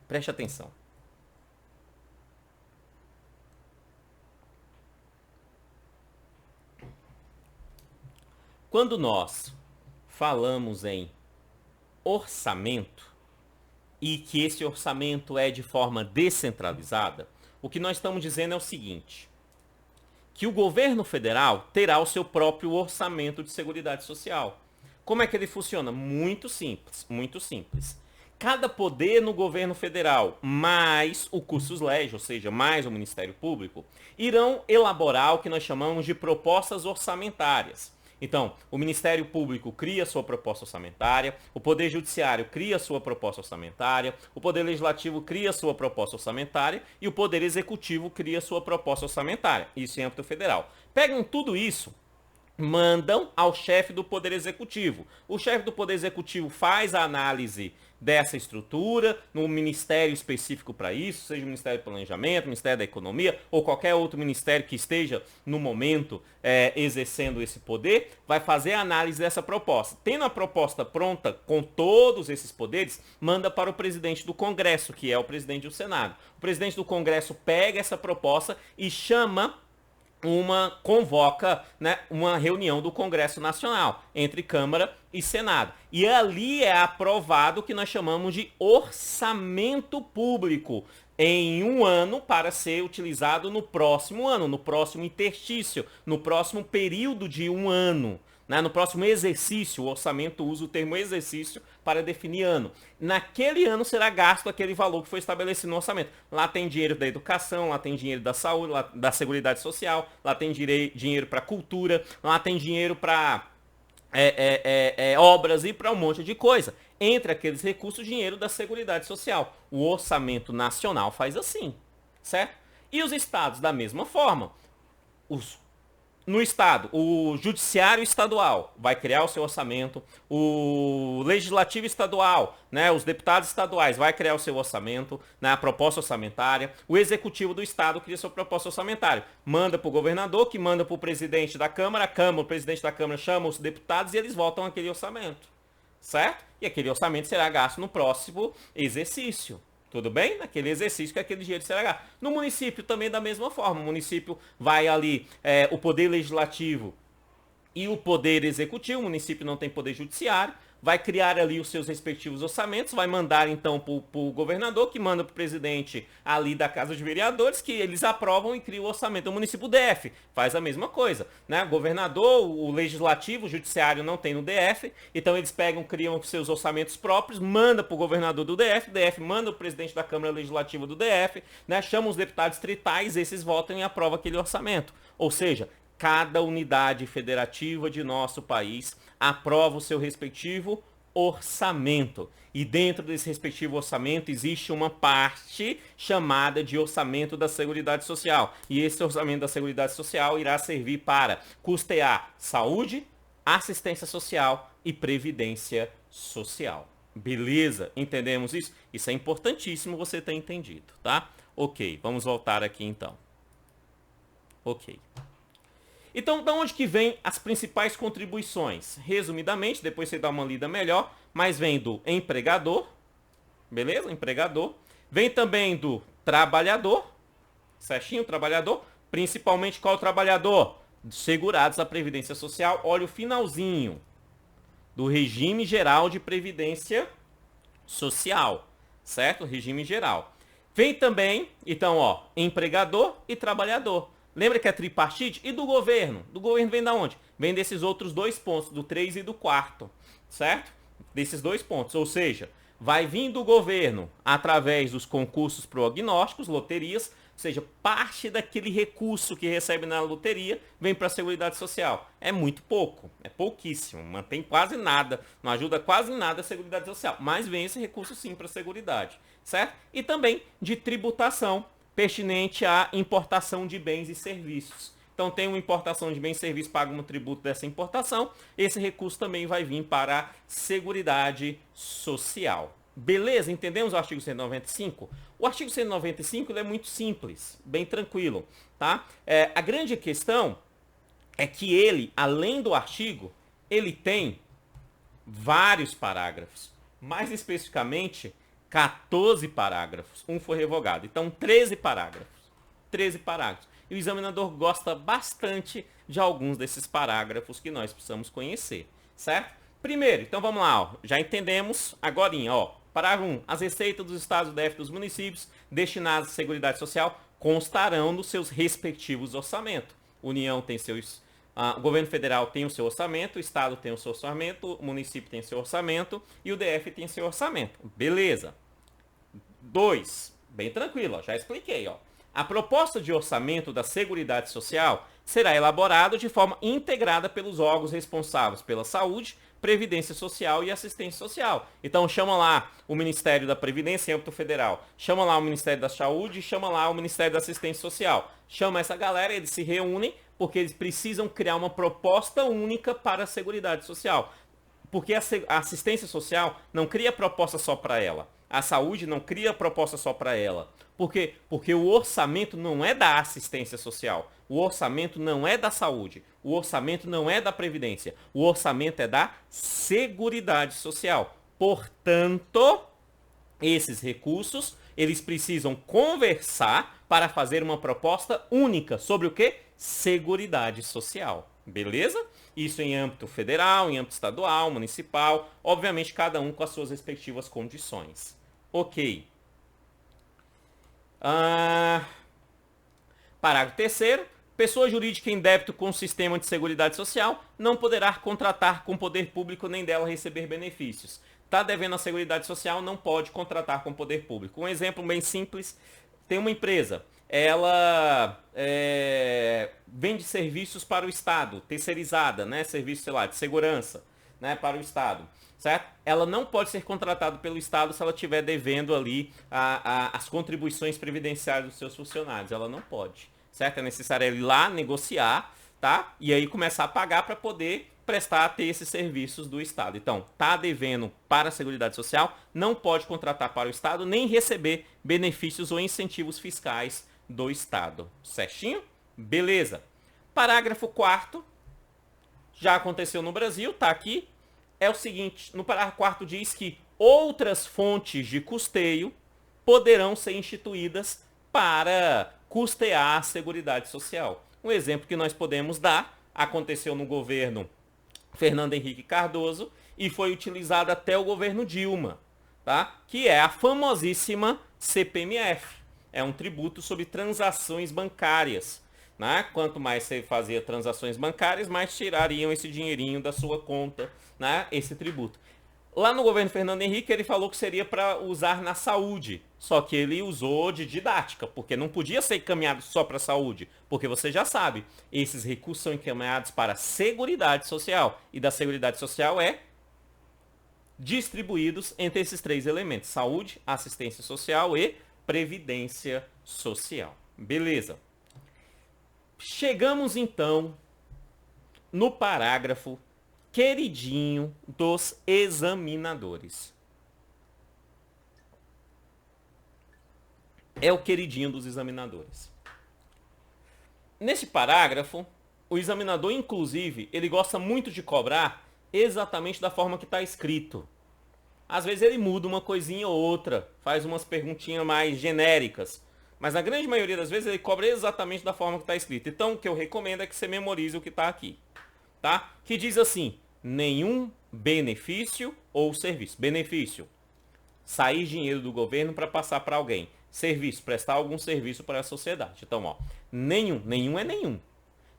Preste atenção. Quando nós falamos em orçamento e que esse orçamento é de forma descentralizada, o que nós estamos dizendo é o seguinte, que o governo federal terá o seu próprio orçamento de Seguridade Social. Como é que ele funciona? Muito simples, muito simples. Cada poder no governo federal, mais o cursus legis, ou seja, mais o Ministério Público, irão elaborar o que nós chamamos de propostas orçamentárias. Então, o Ministério Público cria sua proposta orçamentária, o Poder Judiciário cria sua proposta orçamentária, o Poder Legislativo cria sua proposta orçamentária e o Poder Executivo cria sua proposta orçamentária. Isso em âmbito federal. Pegam tudo isso, mandam ao chefe do Poder Executivo. O chefe do Poder Executivo faz a análise dessa estrutura, no ministério específico para isso, seja o Ministério do Planejamento, o Ministério da Economia, ou qualquer outro ministério que esteja, no momento, exercendo esse poder, vai fazer a análise dessa proposta. Tendo a proposta pronta, com todos esses poderes, manda para o presidente do Congresso, que é o presidente do Senado. O presidente do Congresso pega essa proposta e convoca, né, uma reunião do Congresso Nacional entre Câmara e Senado. E ali é aprovado o que nós chamamos de orçamento público em um ano para ser utilizado no próximo ano, no próximo interstício, no próximo período de um ano. No próximo exercício, o orçamento usa o termo exercício para definir ano. Naquele ano será gasto aquele valor que foi estabelecido no orçamento. Lá tem dinheiro da educação, lá tem dinheiro da saúde, lá da Seguridade Social, lá tem dinheiro para cultura, lá tem dinheiro para obras e para um monte de coisa. Entre aqueles recursos, dinheiro da Seguridade Social. O orçamento nacional faz assim, certo? E os estados da mesma forma. No estado, o judiciário estadual vai criar o seu orçamento, o legislativo estadual, né, os deputados estaduais vai criar o seu orçamento, né, a proposta orçamentária, o executivo do estado cria sua proposta orçamentária, manda para o governador, que manda para o presidente da Câmara, o presidente da Câmara chama os deputados e eles votam aquele orçamento, certo? E aquele orçamento será gasto no próximo exercício. Tudo bem? Naquele exercício que aquele dinheiro será gasto. No município também da mesma forma. O município vai ali, o poder legislativo e o poder executivo. O município não tem poder judiciário. Vai criar ali os seus respectivos orçamentos, vai mandar então para o governador, que manda para o presidente ali da Casa de Vereadores, que eles aprovam e criam o orçamento. O município DF faz a mesma coisa, né? O governador, o legislativo, o judiciário não tem no DF, então eles criam seus orçamentos próprios, manda para o governador do DF manda o presidente da Câmara Legislativa do DF, né? Chama os deputados distritais, esses votam e aprovam aquele orçamento. Ou seja, cada unidade federativa de nosso país aprova o seu respectivo orçamento. E dentro desse respectivo orçamento existe uma parte chamada de orçamento da Seguridade Social. E esse orçamento da Seguridade Social irá servir para custear saúde, assistência social e previdência social. Beleza? Entendemos isso? Isso é importantíssimo você ter entendido, tá? Ok, vamos voltar aqui então. Ok. Então, de onde que vem as principais contribuições? Resumidamente, depois você dá uma lida melhor, mas vem do empregador, beleza? Empregador. Vem também do trabalhador, certinho? Trabalhador. Principalmente qual trabalhador? Segurados da Previdência Social. Olha o finalzinho do regime geral de Previdência Social, certo? Regime geral. Vem também, então, empregador e trabalhador. Lembra que é tripartite? E do governo? Do governo vem da onde? Vem desses outros dois pontos, do 3 e do 4, certo? Desses dois pontos, ou seja, vai vir do governo através dos concursos prognósticos, loterias, ou seja, parte daquele recurso que recebe na loteria vem para a Seguridade Social. É muito pouco, é pouquíssimo, mantém quase nada, não ajuda quase nada a Seguridade Social, mas vem esse recurso sim para a Seguridade, certo? E também de tributação, pertinente à importação de bens e serviços. Então tem uma importação de bens e serviços, paga um tributo dessa importação, esse recurso também vai vir para a Seguridade Social. Beleza? Entendemos o artigo 195? O artigo 195 ele é muito simples, bem tranquilo, tá? A grande questão é que ele, além do artigo, ele tem vários parágrafos. Mais especificamente, 14 parágrafos. Um foi revogado. Então, 13 parágrafos. 13 parágrafos. E o examinador gosta bastante de alguns desses parágrafos que nós precisamos conhecer, certo? Primeiro, então vamos lá, ó. Já entendemos agorinha, ó. Parágrafo 1. As receitas dos estados, DF dos municípios destinadas à Seguridade Social constarão nos seus respectivos orçamentos. União tem seus... o governo federal tem o seu orçamento, o estado tem o seu orçamento, o município tem o seu orçamento e o DF tem seu orçamento. Beleza. 2. Bem tranquilo, ó, já expliquei, ó. A proposta de orçamento da Seguridade Social será elaborada de forma integrada pelos órgãos responsáveis pela saúde, Previdência Social e Assistência Social. Então chama lá o Ministério da Previdência em âmbito federal, chama lá o Ministério da Saúde, chama lá o Ministério da Assistência Social. Chama essa galera, eles se reúnem porque eles precisam criar uma proposta única para a Seguridade Social. Porque a assistência social não cria proposta só para ela. A saúde não cria proposta só para ela. Por quê? Porque o orçamento não é da assistência social. O orçamento não é da saúde. O orçamento não é da previdência. O orçamento é da Seguridade Social. Portanto, esses recursos, eles precisam conversar para fazer uma proposta única sobre o quê? Seguridade Social. Beleza? Isso em âmbito federal, em âmbito estadual, municipal, obviamente cada um com as suas respectivas condições. Ok. Parágrafo 3º. Pessoa jurídica em débito com o sistema de Seguridade Social não poderá contratar com o poder público nem dela receber benefícios. Está devendo a Seguridade Social, não pode contratar com o poder público. Um exemplo bem simples, tem uma empresa, ela vende serviços para o Estado, terceirizada, né? Serviço, sei lá, de segurança, né? Para o Estado, certo? Ela não pode ser contratada pelo Estado se ela estiver devendo ali as contribuições previdenciárias dos seus funcionários. Ela não pode, certo? É necessário ir lá negociar, tá? E aí começar a pagar para poder prestar a ter esses serviços do Estado. Então, tá devendo para a Seguridade Social, não pode contratar para o Estado, nem receber benefícios ou incentivos fiscais do Estado. Certinho? Beleza. Parágrafo 4º, já aconteceu no Brasil, tá aqui. É o seguinte, no parágrafo 4º diz que outras fontes de custeio poderão ser instituídas para custear a Seguridade Social. Um exemplo que nós podemos dar, aconteceu no governo Fernando Henrique Cardoso e foi utilizado até o governo Dilma, tá? Que é a famosíssima CPMF. É um tributo sobre transações bancárias, né? Quanto mais você fazia transações bancárias, mais tirariam esse dinheirinho da sua conta, né? Esse tributo. Lá no governo Fernando Henrique, ele falou que seria para usar na saúde. Só que ele usou de didática, porque não podia ser encaminhado só para a saúde. Porque você já sabe, esses recursos são encaminhados para a Seguridade Social. E da Seguridade Social distribuídos entre esses três elementos. Saúde, assistência social e previdência social. Beleza. Chegamos então no parágrafo queridinho dos examinadores. É o queridinho dos examinadores. Nesse parágrafo, o examinador, inclusive, ele gosta muito de cobrar exatamente da forma que está escrito. Às vezes ele muda uma coisinha ou outra, faz umas perguntinhas mais genéricas, mas na grande maioria das vezes ele cobra exatamente da forma que está escrito. Então o que eu recomendo é que você memorize o que está aqui, tá? Que diz assim, nenhum benefício ou serviço. Benefício, sair dinheiro do governo para passar para alguém. Serviço, prestar algum serviço para a sociedade. Então, ó, nenhum é nenhum.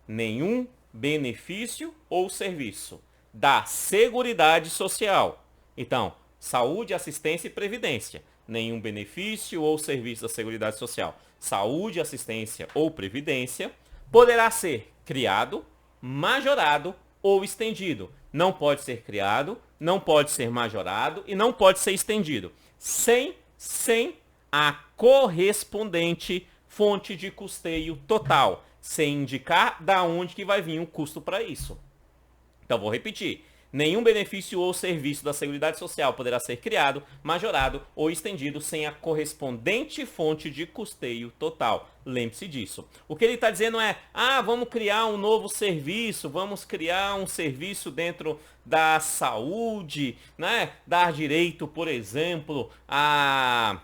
Nenhum benefício ou serviço da Seguridade Social. Então, saúde, assistência e previdência. Nenhum benefício ou serviço da Seguridade Social, saúde, assistência ou previdência, poderá ser criado, majorado ou estendido. Não pode ser criado, não pode ser majorado e não pode ser estendido. Sem a correspondente fonte de custeio total. Sem indicar da onde que vai vir o custo para isso. Então, vou repetir. Nenhum benefício ou serviço da Seguridade Social poderá ser criado, majorado ou estendido sem a correspondente fonte de custeio total. Lembre-se disso. O que ele está dizendo é, vamos criar um novo serviço, vamos criar um serviço dentro da saúde, né? Dar direito, por exemplo, a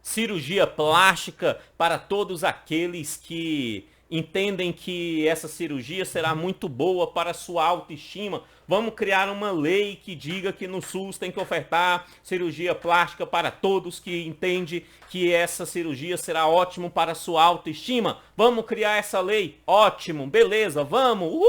cirurgia plástica para todos aqueles que entendem que essa cirurgia será muito boa para a sua autoestima. Vamos criar uma lei que diga que no SUS tem que ofertar cirurgia plástica para todos que entendem que essa cirurgia será ótimo para a sua autoestima. Vamos criar essa lei? Ótimo, beleza, vamos!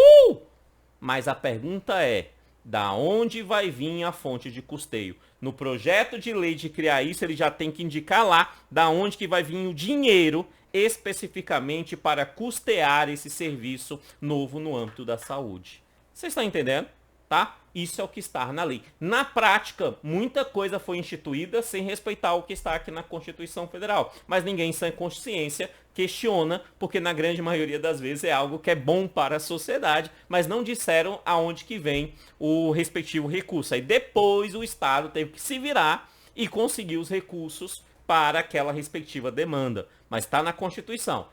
Mas a pergunta é, da onde vai vir a fonte de custeio? No projeto de lei de criar isso, ele já tem que indicar lá da onde que vai vir o dinheiro especificamente para custear esse serviço novo no âmbito da saúde. Vocês estão entendendo? Tá? Isso é o que está na lei. Na prática, muita coisa foi instituída sem respeitar o que está aqui na Constituição Federal. Mas ninguém sem consciência questiona, porque na grande maioria das vezes é algo que é bom para a sociedade, mas não disseram aonde que vem o respectivo recurso. Aí depois o Estado teve que se virar e conseguir os recursos para aquela respectiva demanda. Mas está na Constituição.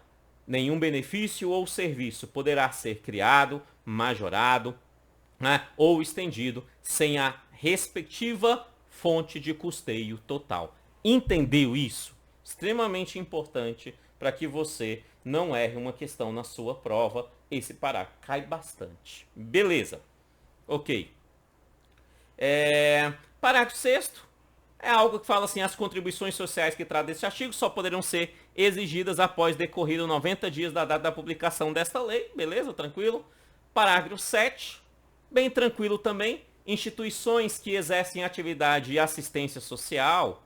Nenhum benefício ou serviço poderá ser criado, majorado, né, ou estendido sem a respectiva fonte de custeio total. Entendeu isso? Extremamente importante para que você não erre uma questão na sua prova. Esse parágrafo cai bastante. Beleza. Ok. Parágrafo 6º. É algo que fala assim, as contribuições sociais que trata desse artigo só poderão ser exigidas após decorrido 90 dias da data da publicação desta lei. Beleza? Tranquilo? Parágrafo 7. Bem tranquilo também. Instituições que exercem atividade de assistência social,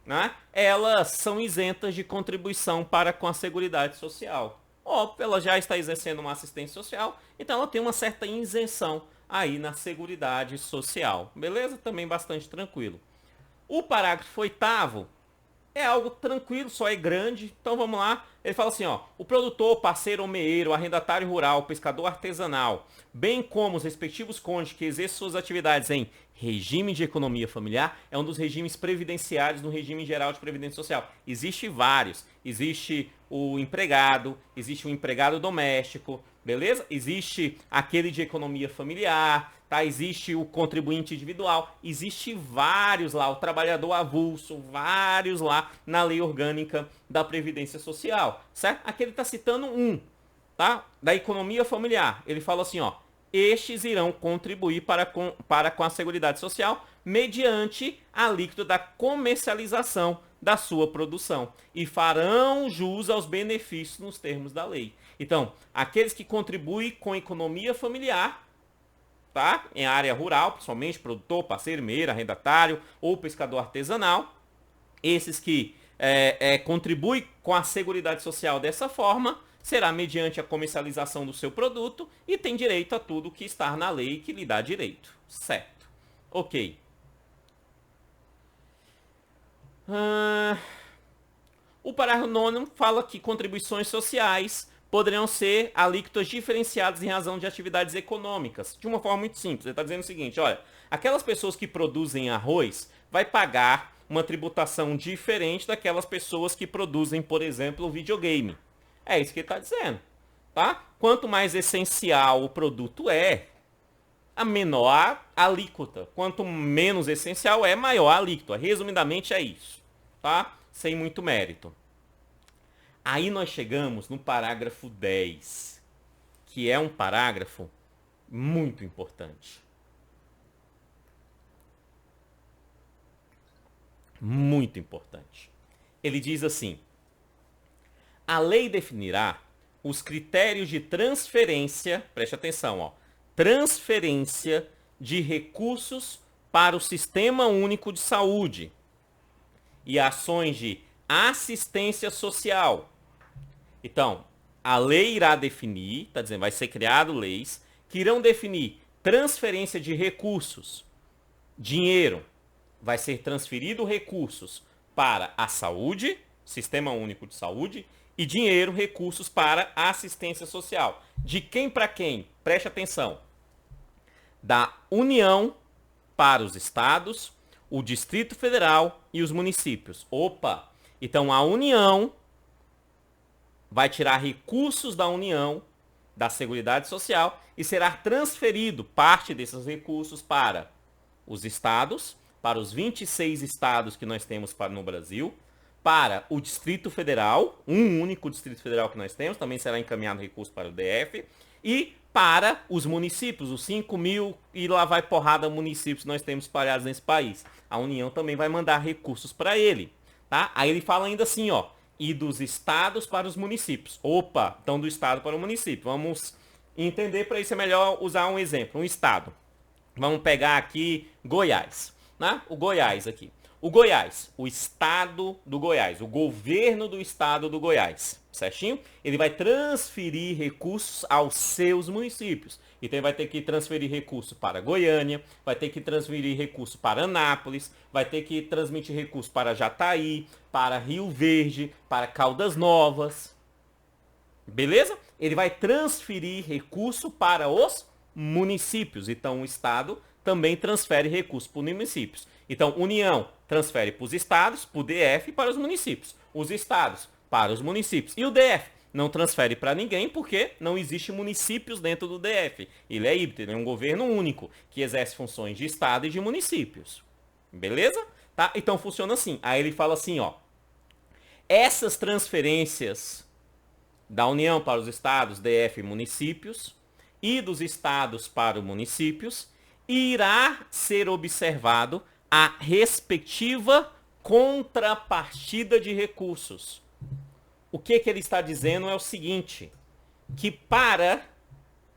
né, elas são isentas de contribuição para com a Seguridade Social. Óbvio, ela já está exercendo uma assistência social, então ela tem uma certa isenção aí na Seguridade Social. Beleza? Também bastante tranquilo. O parágrafo 8º é algo tranquilo, só é grande. Então vamos lá. Ele fala assim, o produtor, parceiro ou meeiro, arrendatário rural, pescador artesanal, bem como os respectivos cônjuges que exercem suas atividades em regime de economia familiar, é um dos regimes previdenciários no regime geral de previdência social. Existe vários. Existe o empregado doméstico, beleza? Existe aquele de economia familiar, tá? Existe o contribuinte individual, existe vários lá, o trabalhador avulso, vários lá na lei orgânica da Previdência Social, certo? Aqui ele está citando um, tá? Da economia familiar. Ele fala assim, estes irão contribuir para com a Seguridade Social mediante a alíquota da comercialização da sua produção e farão jus aos benefícios nos termos da lei. Então, aqueles que contribuem com a economia familiar, tá? Em área rural, principalmente produtor, parceiro, meeiro, arrendatário ou pescador artesanal, esses que contribuem com a Seguridade Social dessa forma, será mediante a comercialização do seu produto e tem direito a tudo que está na lei que lhe dá direito. Certo. Ok. O parágrafo 9º fala que contribuições sociais poderão ser alíquotas diferenciadas em razão de atividades econômicas. De uma forma muito simples. Ele está dizendo o seguinte, olha, aquelas pessoas que produzem arroz vai pagar uma tributação diferente daquelas pessoas que produzem, por exemplo, videogame. É isso que ele está dizendo, tá? Quanto mais essencial o produto é, a menor a alíquota. Quanto menos essencial é, maior a alíquota. Resumidamente é isso, tá? Sem muito mérito. Aí nós chegamos no parágrafo 10, que é um parágrafo muito importante. Muito importante. Ele diz assim: a lei definirá os critérios de transferência, preste atenção, transferência de recursos para o Sistema Único de Saúde e ações de assistência social. Então, a lei irá definir, está dizendo, vai ser criado leis que irão definir transferência de recursos, dinheiro, vai ser transferido recursos para a saúde, Sistema Único de Saúde, e dinheiro, recursos para assistência social. De quem para quem? Preste atenção. Da União para os estados, o Distrito Federal e os municípios. Opa! Então a União vai tirar recursos da União, da Seguridade Social, e será transferido parte desses recursos para os estados, para os 26 estados que nós temos no Brasil, para o Distrito Federal, um único Distrito Federal que nós temos, também será encaminhado recurso para o DF, e para os municípios, os 5 mil e lá vai porrada municípios que nós temos espalhados nesse país. A União também vai mandar recursos para ele, tá? Aí ele fala ainda assim, ó, e dos estados para os municípios. Opa, então do estado para o município. Vamos entender, para isso é melhor usar um exemplo, um estado. Vamos pegar aqui Goiás, né? O Goiás aqui. O Goiás, o estado do Goiás, o governo do estado do Goiás, certinho? Ele vai transferir recursos aos seus municípios. Então ele vai ter que transferir recurso para Goiânia, vai ter que transferir recurso para Anápolis, vai ter que transmitir recurso para Jataí, para Rio Verde, para Caldas Novas. Beleza? Ele vai transferir recurso para os municípios. Então o estado também transfere recursos para os municípios. Então, União transfere para os estados, para o DF e para os municípios. Os estados para os municípios. E o DF não transfere para ninguém porque não existe municípios dentro do DF. Ele é híbrido, ele é um governo único que exerce funções de estado e de municípios. Beleza? Tá? Então funciona assim. Aí ele fala assim, ó. Essas transferências da União para os estados, DF e municípios, e dos estados para os municípios, irá ser observado a respectiva contrapartida de recursos. O que ele está dizendo é o seguinte, que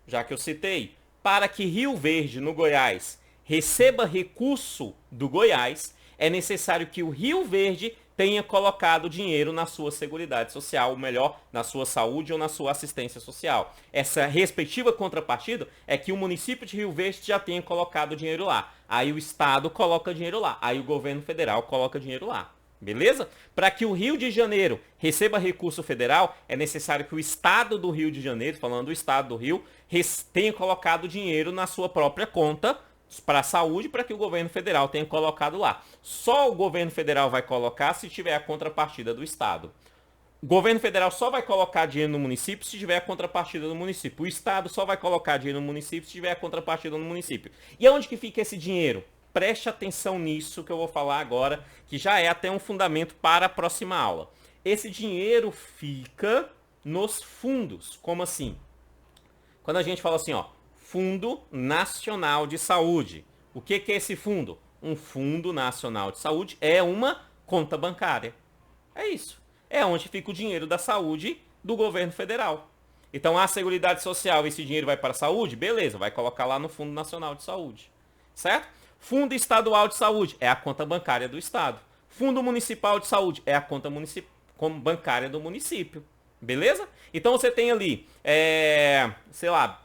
já que eu citei, para que Rio Verde, no Goiás, receba recurso do Goiás, é necessário que o Rio Verde tenha colocado dinheiro na sua seguridade social, ou melhor, na sua saúde ou na sua assistência social. Essa respectiva contrapartida é que o município de Rio Verde já tenha colocado dinheiro lá. Aí o estado coloca dinheiro lá. Aí o governo federal coloca dinheiro lá. Beleza? Para que o Rio de Janeiro receba recurso federal, é necessário que o estado do Rio de Janeiro, falando do estado do Rio, tenha colocado dinheiro na sua própria conta para a saúde, para que o governo federal tenha colocado lá. Só o governo federal vai colocar se tiver a contrapartida do estado. O governo federal só vai colocar dinheiro no município se tiver a contrapartida do município. O estado só vai colocar dinheiro no município se tiver a contrapartida no município. E aonde que fica esse dinheiro? Preste atenção nisso que eu vou falar agora, que já é até um fundamento para a próxima aula. Esse dinheiro fica nos fundos. Como assim? Quando a gente fala assim, ó, Fundo Nacional de Saúde. O que é esse fundo? Um Fundo Nacional de Saúde é uma conta bancária. É isso. É onde fica o dinheiro da saúde do governo federal. Então, a Seguridade Social, esse dinheiro vai para a saúde? Beleza, vai colocar lá no Fundo Nacional de Saúde. Certo? Fundo Estadual de Saúde é a conta bancária do estado. Fundo Municipal de Saúde é a conta bancária do município. Beleza? Então, você tem ali, sei lá,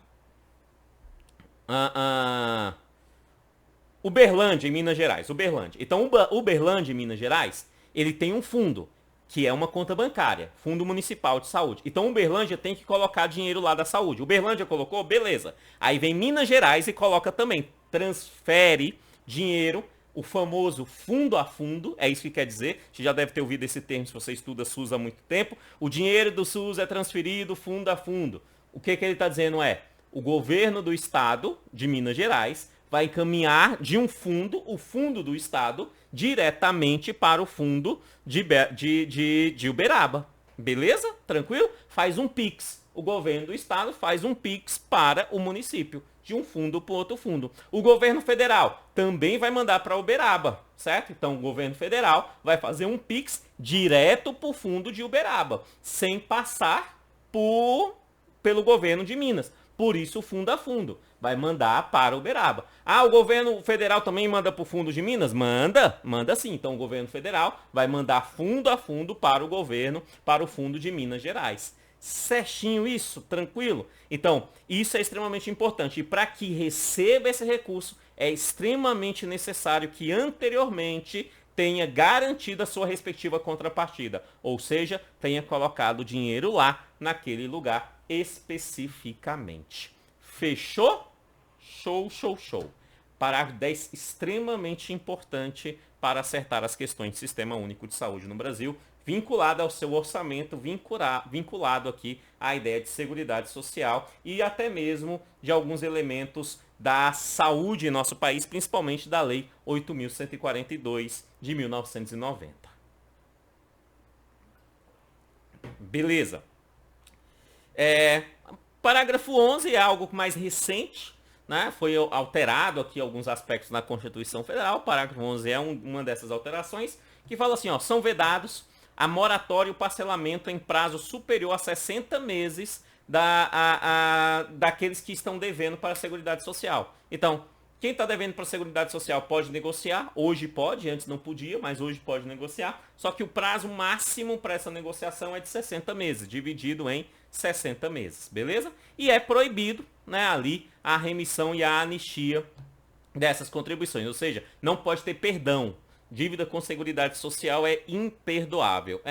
Uberlândia, em Minas Gerais. Uberlândia. Então, Uberlândia, em Minas Gerais, ele tem um fundo, que é uma conta bancária, Fundo Municipal de Saúde. Então, Uberlândia tem que colocar dinheiro lá da saúde. Uberlândia colocou? Beleza. Aí vem Minas Gerais e coloca também. Transfere dinheiro, o famoso fundo a fundo, é isso que quer dizer. Você já deve ter ouvido esse termo se você estuda SUS há muito tempo. O dinheiro do SUS é transferido fundo a fundo. O que ele está dizendo é, o governo do estado de Minas Gerais vai encaminhar de um fundo, o fundo do estado, diretamente para o fundo de Uberaba. Beleza? Tranquilo? Faz um Pix. O governo do estado faz um Pix para o município, de um fundo para outro fundo. O governo federal também vai mandar para Uberaba, certo? Então o governo federal vai fazer um Pix direto para o fundo de Uberaba, sem passar pelo governo de Minas. Por isso o fundo a fundo vai mandar para Uberaba. Ah, o governo federal também manda para o fundo de Minas? Manda sim. Então o governo federal vai mandar fundo a fundo para o governo, para o fundo de Minas Gerais. Certinho isso? Tranquilo? Então, isso é extremamente importante. E para que receba esse recurso, é extremamente necessário que anteriormente tenha garantido a sua respectiva contrapartida, ou seja, tenha colocado o dinheiro lá, naquele lugar especificamente. Fechou? Show, show, show. Parágrafo 10, extremamente importante para acertar as questões de Sistema Único de Saúde no Brasil, vinculado ao seu orçamento, vinculado aqui à ideia de seguridade social e até mesmo de alguns elementos da saúde em nosso país, principalmente da Lei 8.142 de 1990. Beleza. Parágrafo 11 é algo mais recente, né? Foi alterado aqui alguns aspectos na Constituição Federal. O parágrafo 11 é uma dessas alterações, que fala assim, ó, são vedados a moratória e o parcelamento em prazo superior a 60 meses daqueles que estão devendo para a Seguridade Social. Então, quem está devendo para a Seguridade Social pode negociar, hoje pode, antes não podia, mas hoje pode negociar, só que o prazo máximo para essa negociação é de 60 meses, dividido em 60 meses, beleza? E é proibido, né, ali a remissão e a anistia dessas contribuições, ou seja, não pode ter perdão. Dívida com Seguridade Social é imperdoável,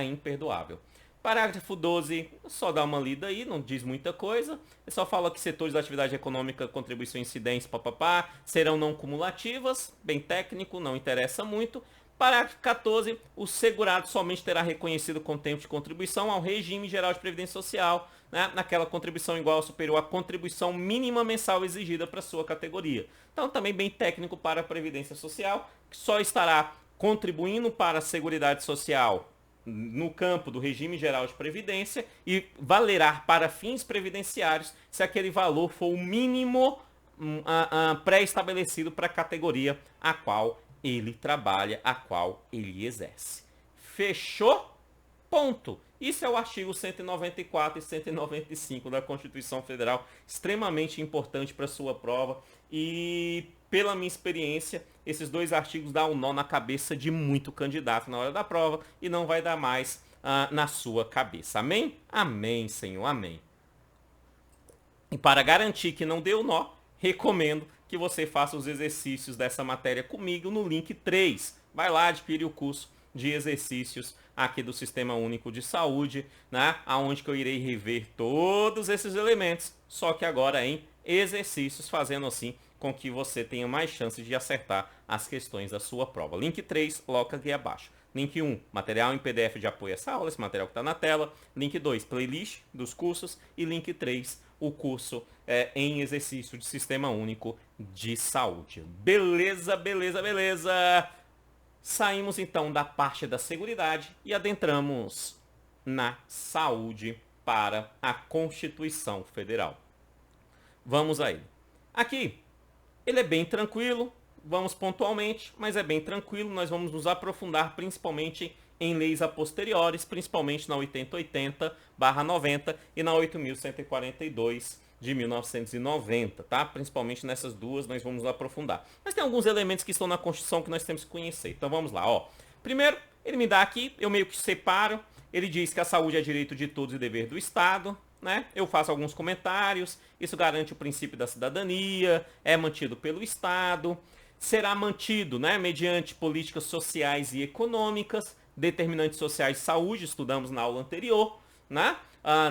Parágrafo 12, só dá uma lida aí, não diz muita coisa. Ele só fala que setores da atividade econômica, contribuição e incidência, papapá, serão não cumulativas. Bem técnico, não interessa muito. Parágrafo 14, o segurado somente terá reconhecido com tempo de contribuição ao regime geral de previdência social, né, naquela contribuição igual ou superior à contribuição mínima mensal exigida para sua categoria. Então, também bem técnico para a previdência social, que só estará contribuindo para a Seguridade Social no campo do regime geral de previdência e valerá para fins previdenciários se aquele valor for o mínimo pré-estabelecido para a categoria a qual ele trabalha, a qual ele exerce. Fechou? Ponto. Isso é o artigo 194 e 195 da Constituição Federal, extremamente importante para sua prova e, pela minha experiência, esses dois artigos dão um nó na cabeça de muito candidato na hora da prova e não vai dar mais na sua cabeça. Amém? Amém, Senhor, amém. E para garantir que não deu nó, recomendo que você faça os exercícios dessa matéria comigo no link 3. Vai lá, adquire o curso de exercícios aqui do Sistema Único de Saúde, né? Onde que eu irei rever todos esses elementos, só que agora em exercícios, fazendo assim com que você tenha mais chances de acertar as questões da sua prova. Link 3, coloca aqui abaixo. Link 1, material em PDF de apoio a essa aula, esse material que está na tela. Link 2, playlist dos cursos. E link 3, o curso em exercício de Sistema Único de Saúde. Beleza, beleza, beleza. Saímos então da parte da seguridade e adentramos na saúde para a Constituição Federal. Vamos a ele. Aqui, ele é bem tranquilo, vamos pontualmente, mas é bem tranquilo. Nós vamos nos aprofundar principalmente em leis a posteriores, principalmente na 8080/90 e na 8.142 de 1990, tá? Principalmente nessas duas nós vamos aprofundar. Mas tem alguns elementos que estão na Constituição que nós temos que conhecer. Então vamos lá, ó. Primeiro, ele me dá aqui, eu meio que separo. Ele diz que a saúde é direito de todos e dever do Estado, né? Eu faço alguns comentários. Isso garante o princípio da cidadania, é mantido pelo Estado, será mantido, né, mediante políticas sociais e econômicas, determinantes sociais de saúde, estudamos na aula anterior, né?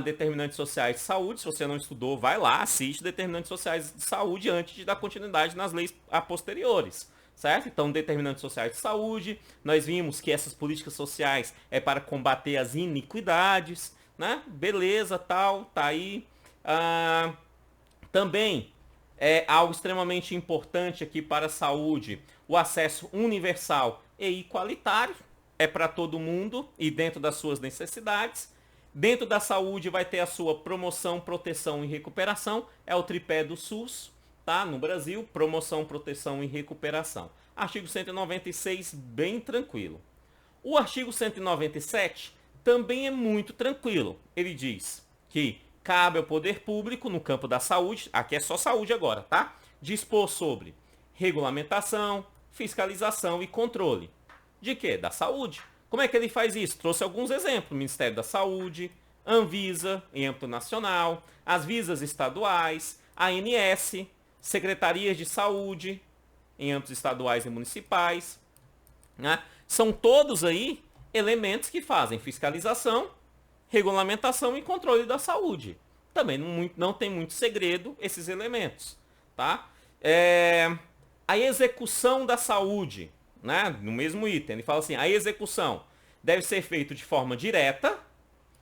Determinantes sociais de saúde, se você não estudou, vai lá, assiste determinantes sociais de saúde antes de dar continuidade nas leis a posteriores, certo? Então, determinantes sociais de saúde, nós vimos que essas políticas sociais é para combater as iniquidades, né? Beleza, tal, tá aí. Também é algo extremamente importante aqui para a saúde, o acesso universal e igualitário, é para todo mundo e dentro das suas necessidades. Dentro da saúde vai ter a sua promoção, proteção e recuperação, é o tripé do SUS, tá? No Brasil, promoção, proteção e recuperação. Artigo 196, bem tranquilo. O artigo 197 também é muito tranquilo. Ele diz que cabe ao poder público, no campo da saúde, aqui é só saúde agora, tá? Dispor sobre regulamentação, fiscalização e controle. De quê? Da saúde. Como é que ele faz isso? Trouxe alguns exemplos. Ministério da Saúde, Anvisa, em âmbito nacional, as visas estaduais, ANS, secretarias de saúde, em âmbitos estaduais e municipais, né? São todos aí elementos que fazem fiscalização, regulamentação e controle da saúde. Também não tem muito segredo esses elementos, tá? A execução da saúde, né? No mesmo item, ele fala assim, a execução deve ser feita de forma direta.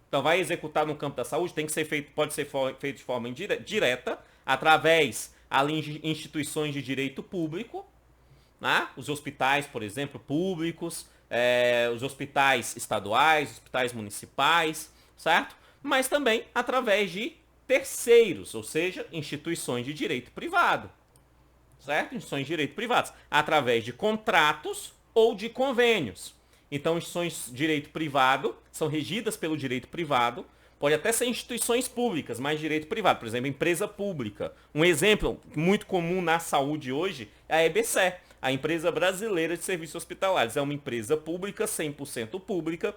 Então vai executar no campo da saúde, tem que ser feito, pode ser feito de forma direta, através ali de instituições de direito público, né? Os hospitais, por exemplo, públicos, os hospitais estaduais, hospitais municipais, certo? Mas também através de terceiros, ou seja, instituições de direito privado, certo? Instituições de direito privados, através de contratos ou de convênios. Então, instituições de direito privado são regidas pelo direito privado, pode até ser instituições públicas, mas direito privado, por exemplo, empresa pública. Um exemplo muito comum na saúde hoje é a EBSER, a Empresa Brasileira de Serviços Hospitalares. É uma empresa pública, 100% pública,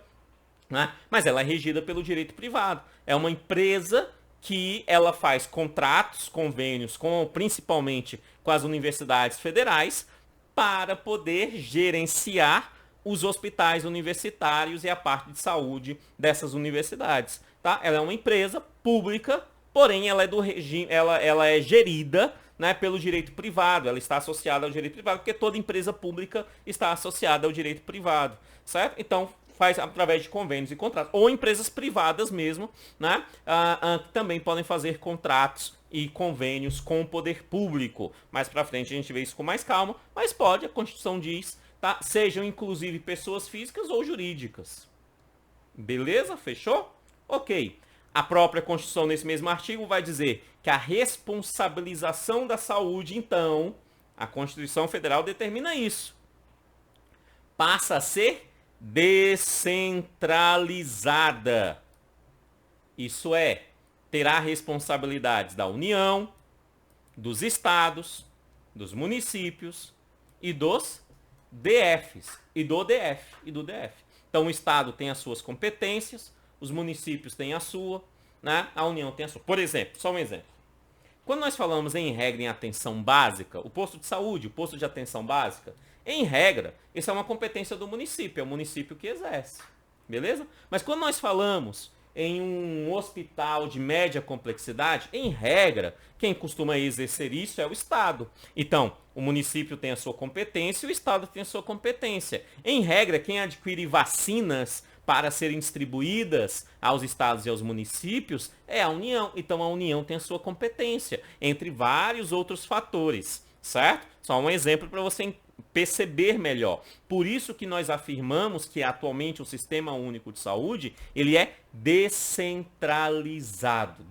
né? Mas ela é regida pelo direito privado. É uma empresa que ela faz contratos, convênios, principalmente com as universidades federais, para poder gerenciar os hospitais universitários e a parte de saúde dessas universidades, tá? Ela é uma empresa pública, porém ela é do regime, ela é gerida, né, pelo direito privado, ela está associada ao direito privado, porque toda empresa pública está associada ao direito privado, certo? Então faz através de convênios e contratos, ou empresas privadas mesmo, né, que também podem fazer contratos e convênios com o poder público. Mais para frente a gente vê isso com mais calma, mas pode, a Constituição diz, tá? Sejam inclusive pessoas físicas ou jurídicas. Beleza? Fechou? Ok. A própria Constituição, nesse mesmo artigo, vai dizer que a responsabilização da saúde, então, a Constituição Federal determina isso. Passa a ser descentralizada. Isso é, terá responsabilidades da União, dos estados, dos municípios e dos DFs e do DF. Então o estado tem as suas competências, os municípios têm a sua, né? A União tem a sua. Por exemplo, só um exemplo. Quando nós falamos em regra em atenção básica, o posto de saúde, o posto de atenção básica, em regra, isso é uma competência do município, é o município que exerce. Beleza? Mas quando nós falamos em um hospital de média complexidade, em regra, quem costuma exercer isso é o Estado. Então, o município tem a sua competência e o Estado tem a sua competência. Em regra, quem adquire vacinas para serem distribuídas aos estados e aos municípios é a União. Então, a União tem a sua competência, entre vários outros fatores, certo? Só um exemplo para você perceber melhor. Por isso que nós afirmamos que atualmente o Sistema Único de Saúde, ele é descentralizado,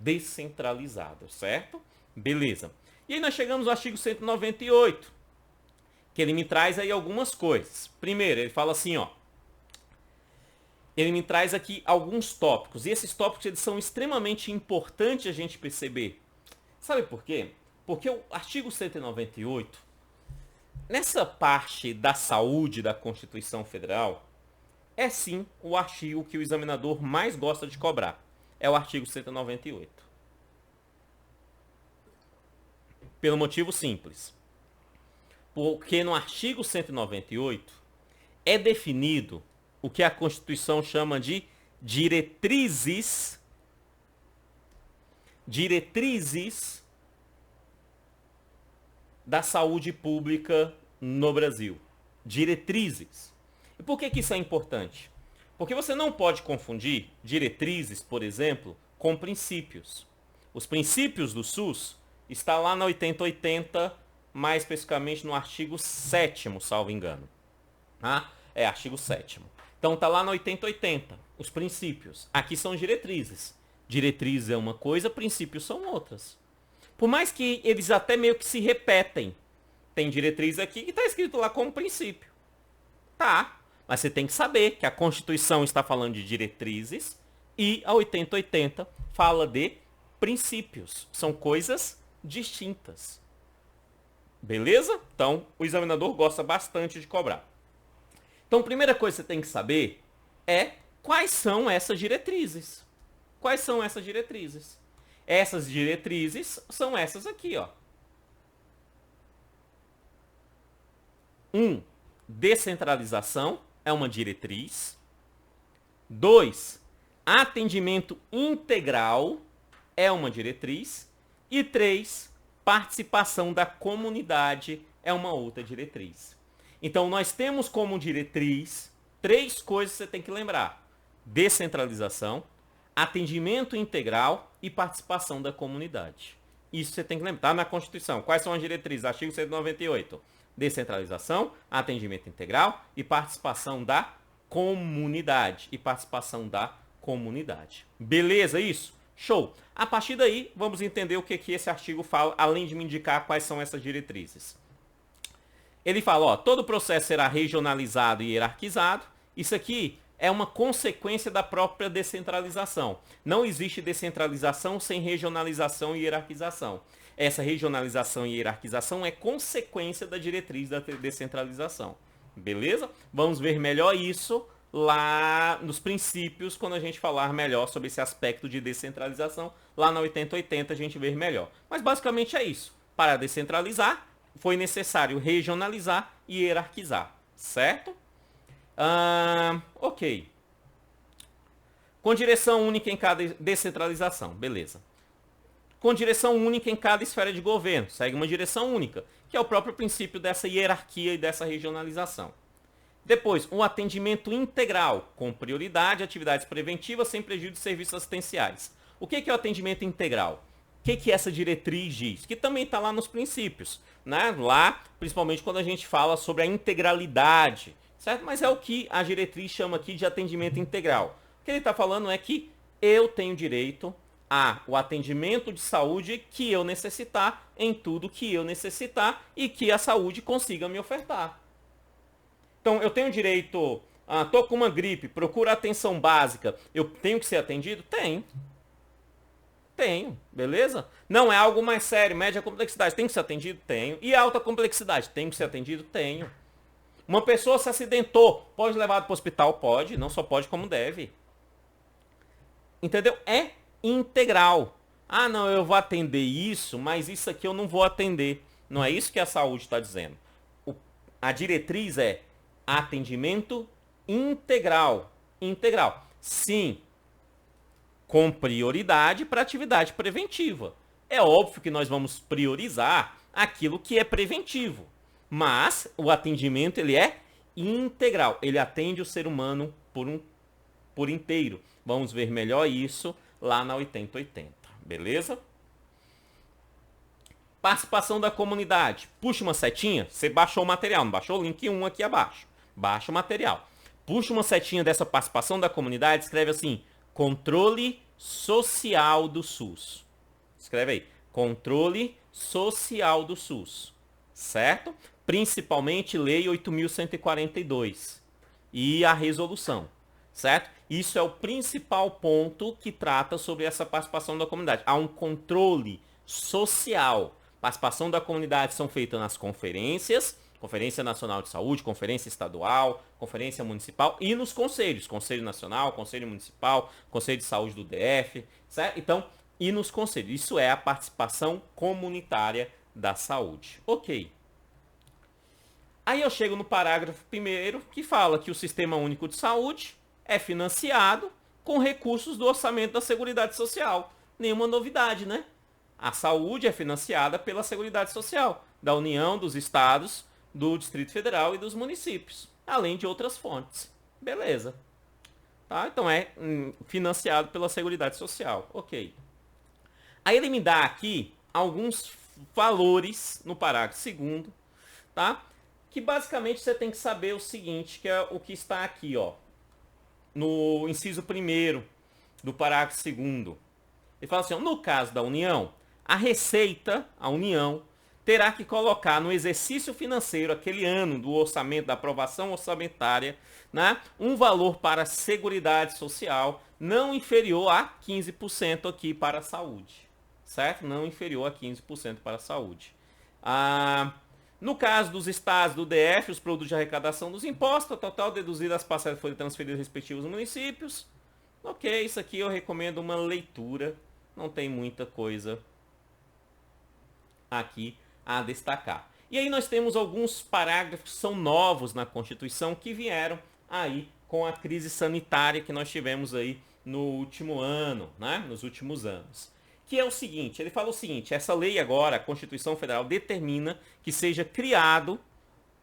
certo? Beleza. E aí nós chegamos ao artigo 198, que ele me traz aí algumas coisas. Primeiro, ele fala assim, ó, ele me traz aqui alguns tópicos, e esses tópicos eles são extremamente importantes a gente perceber. Sabe por quê? Porque o artigo 198, nessa parte da saúde da Constituição Federal, é sim o artigo que o examinador mais gosta de cobrar. É o artigo 198. Pelo motivo simples. Porque no artigo 198 é definido o que a Constituição chama de diretrizes da saúde pública no Brasil. Diretrizes. E por que isso é importante? Porque você não pode confundir diretrizes, por exemplo, com princípios. Os princípios do SUS está lá na 8080, mais especificamente no artigo 7º, salvo engano. É artigo 7º. Então tá lá na 8080, os princípios. Aqui são diretrizes. Diretrizes é uma coisa, princípios são outras. Por mais que eles até meio que se repetem. Tem diretriz aqui que está escrito lá como princípio. Tá, mas você tem que saber que a Constituição está falando de diretrizes e a 8080 fala de princípios. São coisas distintas. Beleza? Então, o examinador gosta bastante de cobrar. Então, a primeira coisa que você tem que saber é quais são essas diretrizes. Quais são essas diretrizes? Essas diretrizes são essas aqui, ó. 1. Descentralização. é uma diretriz. 2, atendimento integral é uma diretriz. E 3, participação da comunidade é uma outra diretriz. Então, nós temos como diretriz 3 coisas que você tem que lembrar: descentralização, atendimento integral e participação da comunidade. Isso você tem que lembrar. Está na Constituição. Quais são as diretrizes? Artigo 198. Descentralização, atendimento integral e participação da comunidade. Beleza isso? Show! A partir daí, vamos entender o que esse artigo fala, além de me indicar quais são essas diretrizes. Ele fala, ó, todo processo será regionalizado e hierarquizado. Isso aqui é uma consequência da própria descentralização. Não existe descentralização sem regionalização e hierarquização. Essa regionalização e hierarquização é consequência da diretriz da descentralização. Beleza? Vamos ver melhor isso lá nos princípios, quando a gente falar melhor sobre esse aspecto de descentralização. Lá na 8080 a gente vê melhor. Mas basicamente é isso. Para descentralizar, foi necessário regionalizar e hierarquizar. Certo? Ok. Com direção única em cada descentralização, beleza. Com direção única em cada esfera de governo, segue uma direção única, que é o próprio princípio dessa hierarquia e dessa regionalização. Depois, um atendimento integral, com prioridade, atividades preventivas, sem prejuízo de serviços assistenciais. O que é o atendimento integral? O que essa diretriz diz? Que também está lá nos princípios, né? Lá, principalmente quando a gente fala sobre a integralidade, certo? Mas é o que a diretriz chama aqui de atendimento integral. O que ele está falando é que eu tenho direito ao atendimento de saúde que eu necessitar, em tudo que eu necessitar e que a saúde consiga me ofertar. Então, eu tenho direito, tô com uma gripe, procuro atenção básica, eu tenho que ser atendido? Tenho, beleza? Não é algo mais sério, média complexidade, tem que ser atendido? Tenho. E alta complexidade, tem que ser atendido? Tenho. Uma pessoa se acidentou, pode levar para o hospital? Pode, não só pode como deve. Entendeu? É integral. Ah, não, eu vou atender isso, mas isso aqui eu não vou atender. Não é isso que a saúde está dizendo. A diretriz é atendimento integral. Integral. Sim, com prioridade para atividade preventiva. É óbvio que nós vamos priorizar aquilo que é preventivo. Mas o atendimento ele é integral. Ele atende o ser humano por inteiro. Vamos ver melhor isso lá na 8080. Beleza? Participação da comunidade. Puxa uma setinha. Você baixou o material. Não baixou o link 1 aqui abaixo. Baixa o material. Puxa uma setinha dessa participação da comunidade. Escreve assim. Controle social do SUS. Escreve aí. Controle social do SUS. Certo? Principalmente Lei 8.142 e a resolução, certo? Isso é o principal ponto que trata sobre essa participação da comunidade. Há um controle social. Participação da comunidade são feitas nas conferências, Conferência Nacional de Saúde, Conferência Estadual, Conferência Municipal e nos conselhos, Conselho Nacional, Conselho Municipal, Conselho de Saúde do DF, certo? Então, e nos conselhos. Isso é a participação comunitária da saúde. Ok. Aí eu chego no parágrafo 1º, que fala que o Sistema Único de Saúde é financiado com recursos do orçamento da Seguridade Social. Nenhuma novidade, né? A saúde é financiada pela Seguridade Social, da União, dos estados, do Distrito Federal e dos municípios, além de outras fontes. Beleza. Tá? Então é financiado pela Seguridade Social. Ok. Aí ele me dá aqui alguns valores no parágrafo 2º, tá? Que basicamente você tem que saber o seguinte, que é o que está aqui, ó, no inciso 1º do parágrafo 2º. Ele fala assim, ó, no caso da União, a Receita, a União, terá que colocar no exercício financeiro, aquele ano do orçamento, da aprovação orçamentária, né, um valor para a Seguridade Social não inferior a 15% aqui para a saúde, certo? Não inferior a 15% para a saúde. No caso dos estados do DF, os produtos de arrecadação dos impostos, total deduzido as parcelas foram transferidas respectivos municípios. Ok, isso aqui eu recomendo uma leitura. Não tem muita coisa aqui a destacar. E aí nós temos alguns parágrafos que são novos na Constituição que vieram aí com a crise sanitária que nós tivemos aí no último ano, né? Nos últimos anos. Que é o seguinte, ele fala o seguinte, essa lei agora, a Constituição Federal, determina que seja criado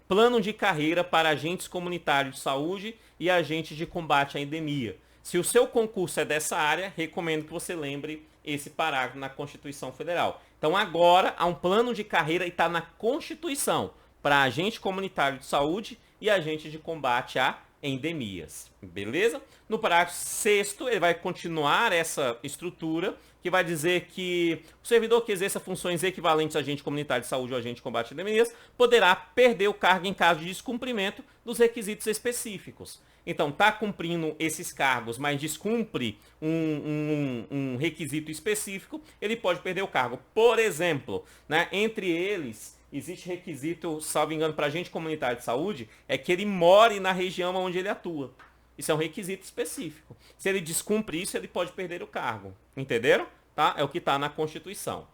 plano de carreira para agentes comunitários de saúde e agentes de combate à endemia. Se o seu concurso é dessa área, recomendo que você lembre esse parágrafo na Constituição Federal. Então agora há um plano de carreira e está na Constituição para agente comunitário de saúde e agente de combate a endemias. Beleza? No parágrafo 6º, ele vai continuar essa estrutura, que vai dizer que o servidor que exerça funções equivalentes a agente comunitário de saúde ou agente de combate a endemias poderá perder o cargo em caso de descumprimento dos requisitos específicos. Então, está cumprindo esses cargos, mas descumpre um requisito específico, ele pode perder o cargo. Por exemplo, né, entre eles, existe requisito, salvo engano, para agente comunitário de saúde, é que ele more na região onde ele atua. Isso é um requisito específico. Se ele descumpre isso, ele pode perder o cargo. Entenderam? Tá? É o que está na Constituição.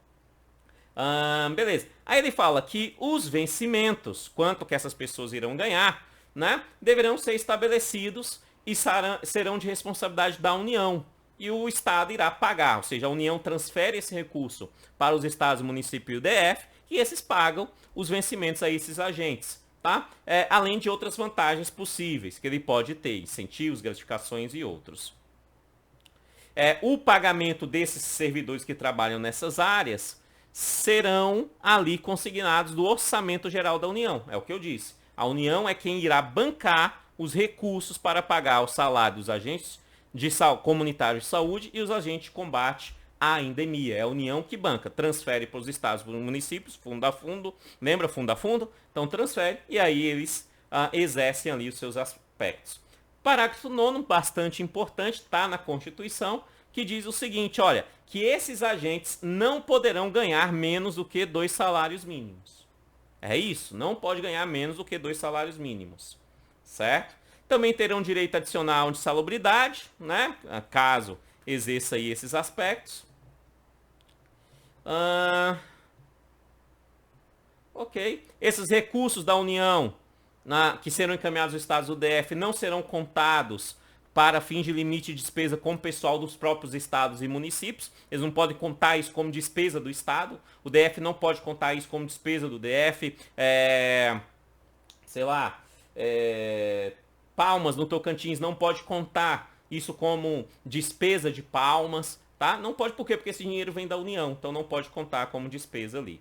Beleza. Aí ele fala que os vencimentos, quanto que essas pessoas irão ganhar, né, deverão ser estabelecidos e serão de responsabilidade da União. E o Estado irá pagar, ou seja, a União transfere esse recurso para os estados, municípios e o DF, e esses pagam os vencimentos a esses agentes. Tá? Além de outras vantagens possíveis que ele pode ter, incentivos, gratificações e outros. O pagamento desses servidores que trabalham nessas áreas serão ali consignados do Orçamento Geral da União, é o que eu disse. A União é quem irá bancar os recursos para pagar o salário dos agentes comunitários de saúde e os agentes de combate à endemia. É a União que banca, transfere para os estados e para os municípios, fundo a fundo, lembra fundo a fundo? Então transfere e aí eles exercem ali os seus aspectos. Parágrafo 9º, bastante importante, está na Constituição, que diz o seguinte, olha, que esses agentes não poderão ganhar menos do que 2 salários mínimos. É isso, não pode ganhar menos do que 2 salários mínimos, certo? Também terão direito adicional de salubridade, né, caso exerça aí esses aspectos. Ok. Esses recursos da União, que serão encaminhados aos estados do DF, não serão contados para fins de limite de despesa com o pessoal dos próprios estados e municípios. Eles não podem contar isso como despesa do estado. O DF não pode contar isso como despesa do DF. Sei lá, Palmas no Tocantins não pode contar isso como despesa de Palmas. Tá? Não pode, por quê? Porque esse dinheiro vem da União, então não pode contar como despesa ali.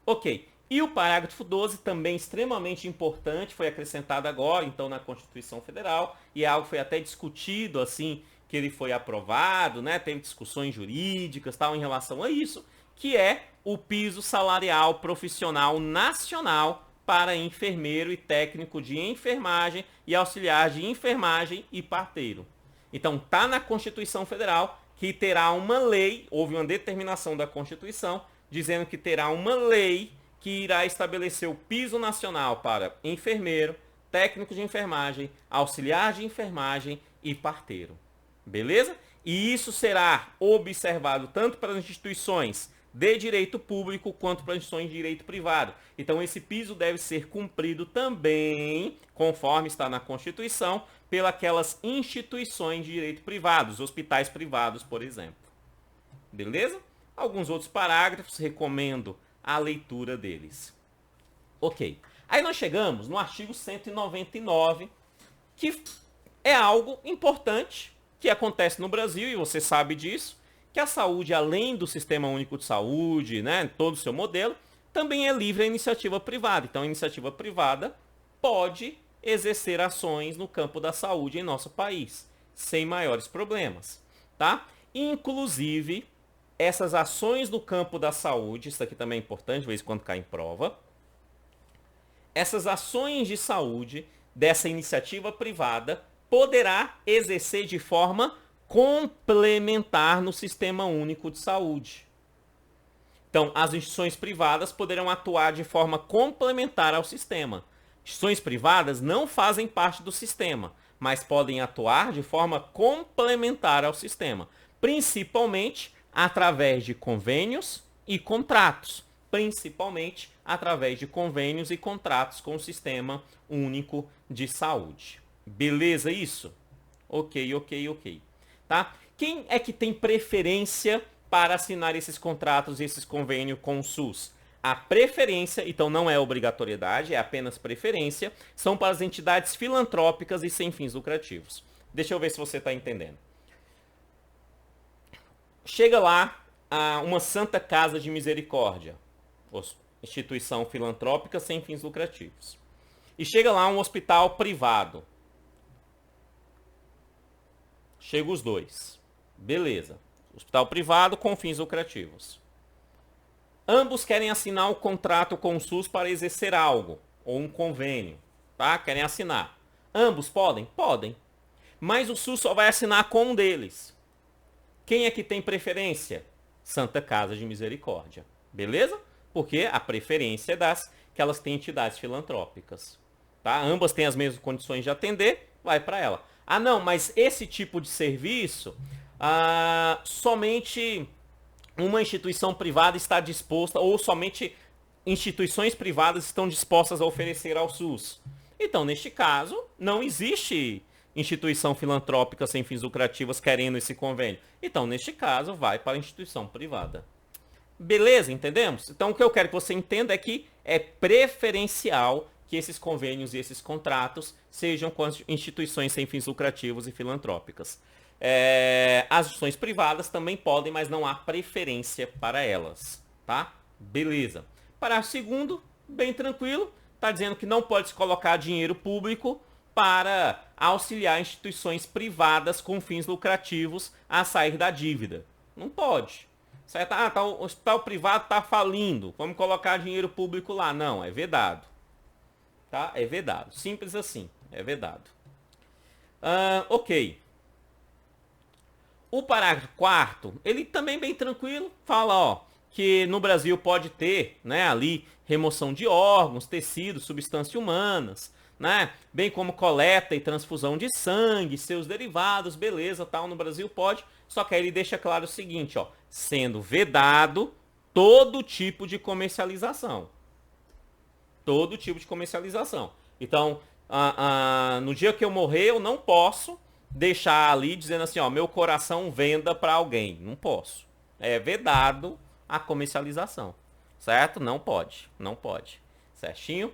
Ok. E o parágrafo 12, também extremamente importante, foi acrescentado agora, então, na Constituição Federal, e é algo que foi até discutido, assim, que ele foi aprovado, né? Teve discussões jurídicas, tal, em relação a isso, que é o piso salarial profissional nacional para enfermeiro e técnico de enfermagem e auxiliar de enfermagem e parteiro. Então, tá na Constituição Federal que terá uma lei, houve uma determinação da Constituição, dizendo que terá uma lei que irá estabelecer o piso nacional para enfermeiro, técnico de enfermagem, auxiliar de enfermagem e parteiro. Beleza? E isso será observado tanto para as instituições de direito público quanto para as instituições de direito privado. Então esse piso deve ser cumprido também, conforme está na Constituição, pelas instituições de direito privado, os hospitais privados, por exemplo. Beleza? Alguns outros parágrafos, recomendo a leitura deles. Ok. Aí nós chegamos no artigo 199, que é algo importante que acontece no Brasil, e você sabe disso, que a saúde, além do Sistema Único de Saúde, né, todo o seu modelo, também é livre à iniciativa privada. Então a iniciativa privada pode exercer ações no campo da saúde em nosso país, sem maiores problemas. Tá? Inclusive, essas ações no campo da saúde, isso aqui também é importante, de vez em quando cai em prova, essas ações de saúde dessa iniciativa privada poderá exercer de forma complementar no Sistema Único de Saúde. Então, as instituições privadas poderão atuar de forma complementar ao sistema. Instituições privadas não fazem parte do sistema, mas podem atuar de forma complementar ao sistema, principalmente através de convênios e contratos, com o Sistema Único de Saúde. Beleza isso? Ok, ok, ok. Tá? Quem é que tem preferência para assinar esses contratos e esses convênios com o SUS? A preferência, então não é obrigatoriedade, é apenas preferência, são para as entidades filantrópicas e sem fins lucrativos. Deixa eu ver se você está entendendo. Chega lá uma Santa Casa de Misericórdia, instituição filantrópica sem fins lucrativos. E chega lá um hospital privado. Chega os dois. Beleza. Hospital privado com fins lucrativos. Ambos querem assinar um contrato com o SUS para exercer algo, ou um convênio, tá? Querem assinar. Ambos podem? Podem. Mas o SUS só vai assinar com um deles. Quem é que tem preferência? Santa Casa de Misericórdia. Beleza? Porque a preferência é das que elas têm entidades filantrópicas. Tá? Ambas têm as mesmas condições de atender, vai para ela. Ah, não, mas esse tipo de serviço, somente uma instituição privada está disposta, ou somente instituições privadas estão dispostas a oferecer ao SUS. Então, neste caso, não existe instituição filantrópica sem fins lucrativos querendo esse convênio. Então, neste caso, vai para a instituição privada. Beleza, entendemos? Então, o que eu quero que você entenda é que é preferencial que esses convênios e esses contratos sejam com as instituições sem fins lucrativos e filantrópicas. As instituições privadas também podem, mas não há preferência para elas, tá? Beleza. Parágrafo segundo, bem tranquilo, está dizendo que não pode se colocar dinheiro público para auxiliar instituições privadas com fins lucrativos a sair da dívida. Não pode. Certo? O hospital privado está falindo, vamos colocar dinheiro público lá. Não, é vedado. Tá? É vedado. Simples assim, é vedado. Ok. O parágrafo 4º, ele também bem tranquilo, fala que no Brasil pode ter, né, ali remoção de órgãos, tecidos, substâncias humanas, né, bem como coleta e transfusão de sangue, seus derivados, beleza, tal, no Brasil pode, só que aí ele deixa claro o seguinte, sendo vedado todo tipo de comercialização. Todo tipo de comercialização. Então, no dia que eu morrer, eu não posso deixar ali dizendo assim, meu coração venda para alguém. Não posso. É vedado a comercialização. Certo? Não pode. Não pode. Certinho?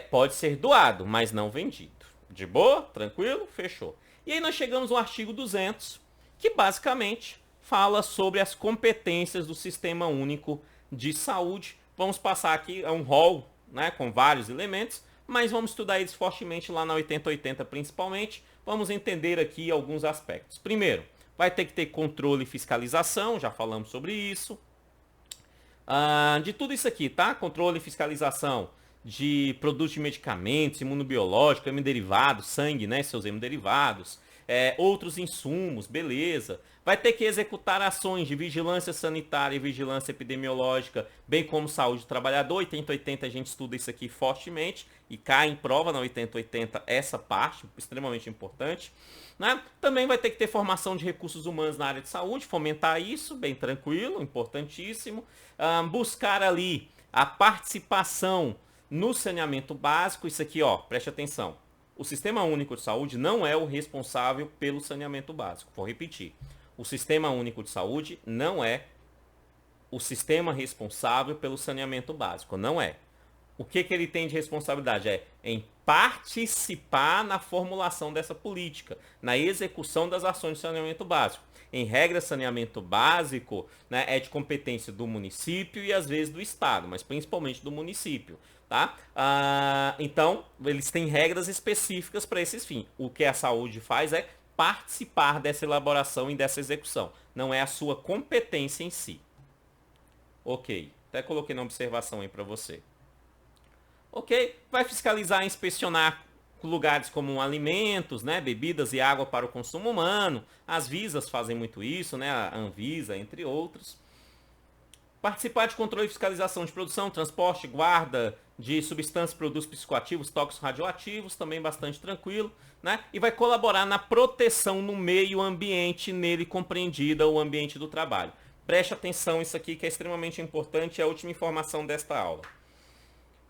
Pode ser doado, mas não vendido. De boa? Tranquilo? Fechou. E aí nós chegamos no artigo 200, que basicamente fala sobre as competências do Sistema Único de Saúde. Vamos passar aqui um rol, né, com vários elementos, mas vamos estudar eles fortemente lá na 8080 principalmente. Vamos entender aqui alguns aspectos. Primeiro, vai ter que ter controle e fiscalização, já falamos sobre isso. De tudo isso aqui, tá? Controle e fiscalização de produtos de medicamentos, imunobiológicos, hemoderivados, sangue, né, seus hemoderivados, outros insumos, beleza. Vai ter que executar ações de vigilância sanitária e vigilância epidemiológica, bem como saúde do trabalhador. 8080 a gente estuda isso aqui fortemente e cai em prova na 8080 essa parte, extremamente importante. Né? Também vai ter que ter formação de recursos humanos na área de saúde, fomentar isso, bem tranquilo, importantíssimo. Buscar ali a participação no saneamento básico, isso aqui, preste atenção. O Sistema Único de Saúde não é o responsável pelo saneamento básico. Vou repetir. O Sistema Único de Saúde não é o sistema responsável pelo saneamento básico. Não é. O que ele tem de responsabilidade? É em participar na formulação dessa política, na execução das ações de saneamento básico. Em regra, saneamento básico, né, é de competência do município e às vezes do estado, mas principalmente do município. Tá? Então, eles têm regras específicas para esses fins. O que a saúde faz é participar dessa elaboração e dessa execução. Não é a sua competência em si. Ok. Até coloquei na observação aí para você. Ok. Vai fiscalizar e inspecionar lugares como alimentos, né, bebidas e água para o consumo humano. As Visas fazem muito isso, né, a Anvisa, entre outros. Participar de controle e fiscalização de produção, transporte, guarda de substâncias e produtos psicoativos, tóxicos radioativos, também bastante tranquilo, né? E vai colaborar na proteção no meio ambiente, nele compreendida o ambiente do trabalho. Preste atenção isso aqui que é extremamente importante, é a última informação desta aula.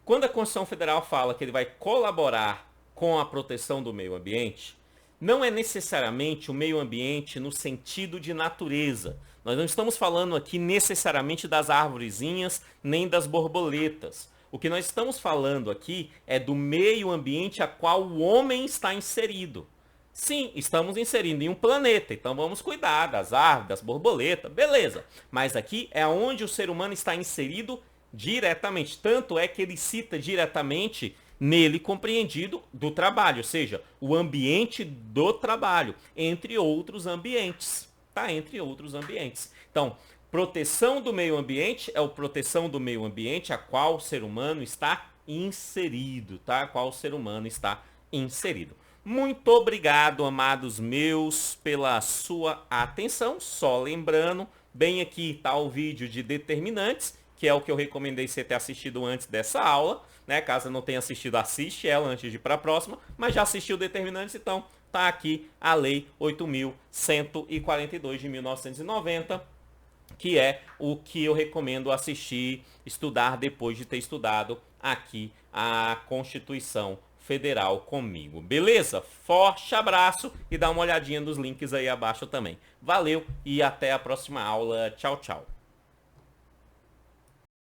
Quando a Constituição Federal fala que ele vai colaborar com a proteção do meio ambiente, não é necessariamente o meio ambiente no sentido de natureza. Nós não estamos falando aqui necessariamente das arvorezinhas nem das borboletas. O que nós estamos falando aqui é do meio ambiente a qual o homem está inserido. Sim, estamos inserindo em um planeta, então vamos cuidar das árvores, das borboletas, beleza. Mas aqui é onde o ser humano está inserido diretamente. Tanto é que ele cita diretamente nele compreendido do trabalho, ou seja, o ambiente do trabalho, entre outros ambientes, tá? Entre outros ambientes. Então, proteção do meio ambiente é a proteção do meio ambiente a qual o ser humano está inserido, tá? A qual o ser humano está inserido. Muito obrigado, amados meus, pela sua atenção. Só lembrando, bem aqui está o vídeo de determinantes, que é o que eu recomendei você ter assistido antes dessa aula, né? Caso não tenha assistido, assiste ela antes de ir para a próxima, mas já assistiu determinantes, então tá aqui a Lei 8.142 de 1990, que é o que eu recomendo assistir, estudar depois de ter estudado aqui a Constituição Federal comigo. Beleza? Forte abraço e dá uma olhadinha nos links aí abaixo também. Valeu e até a próxima aula. Tchau, tchau.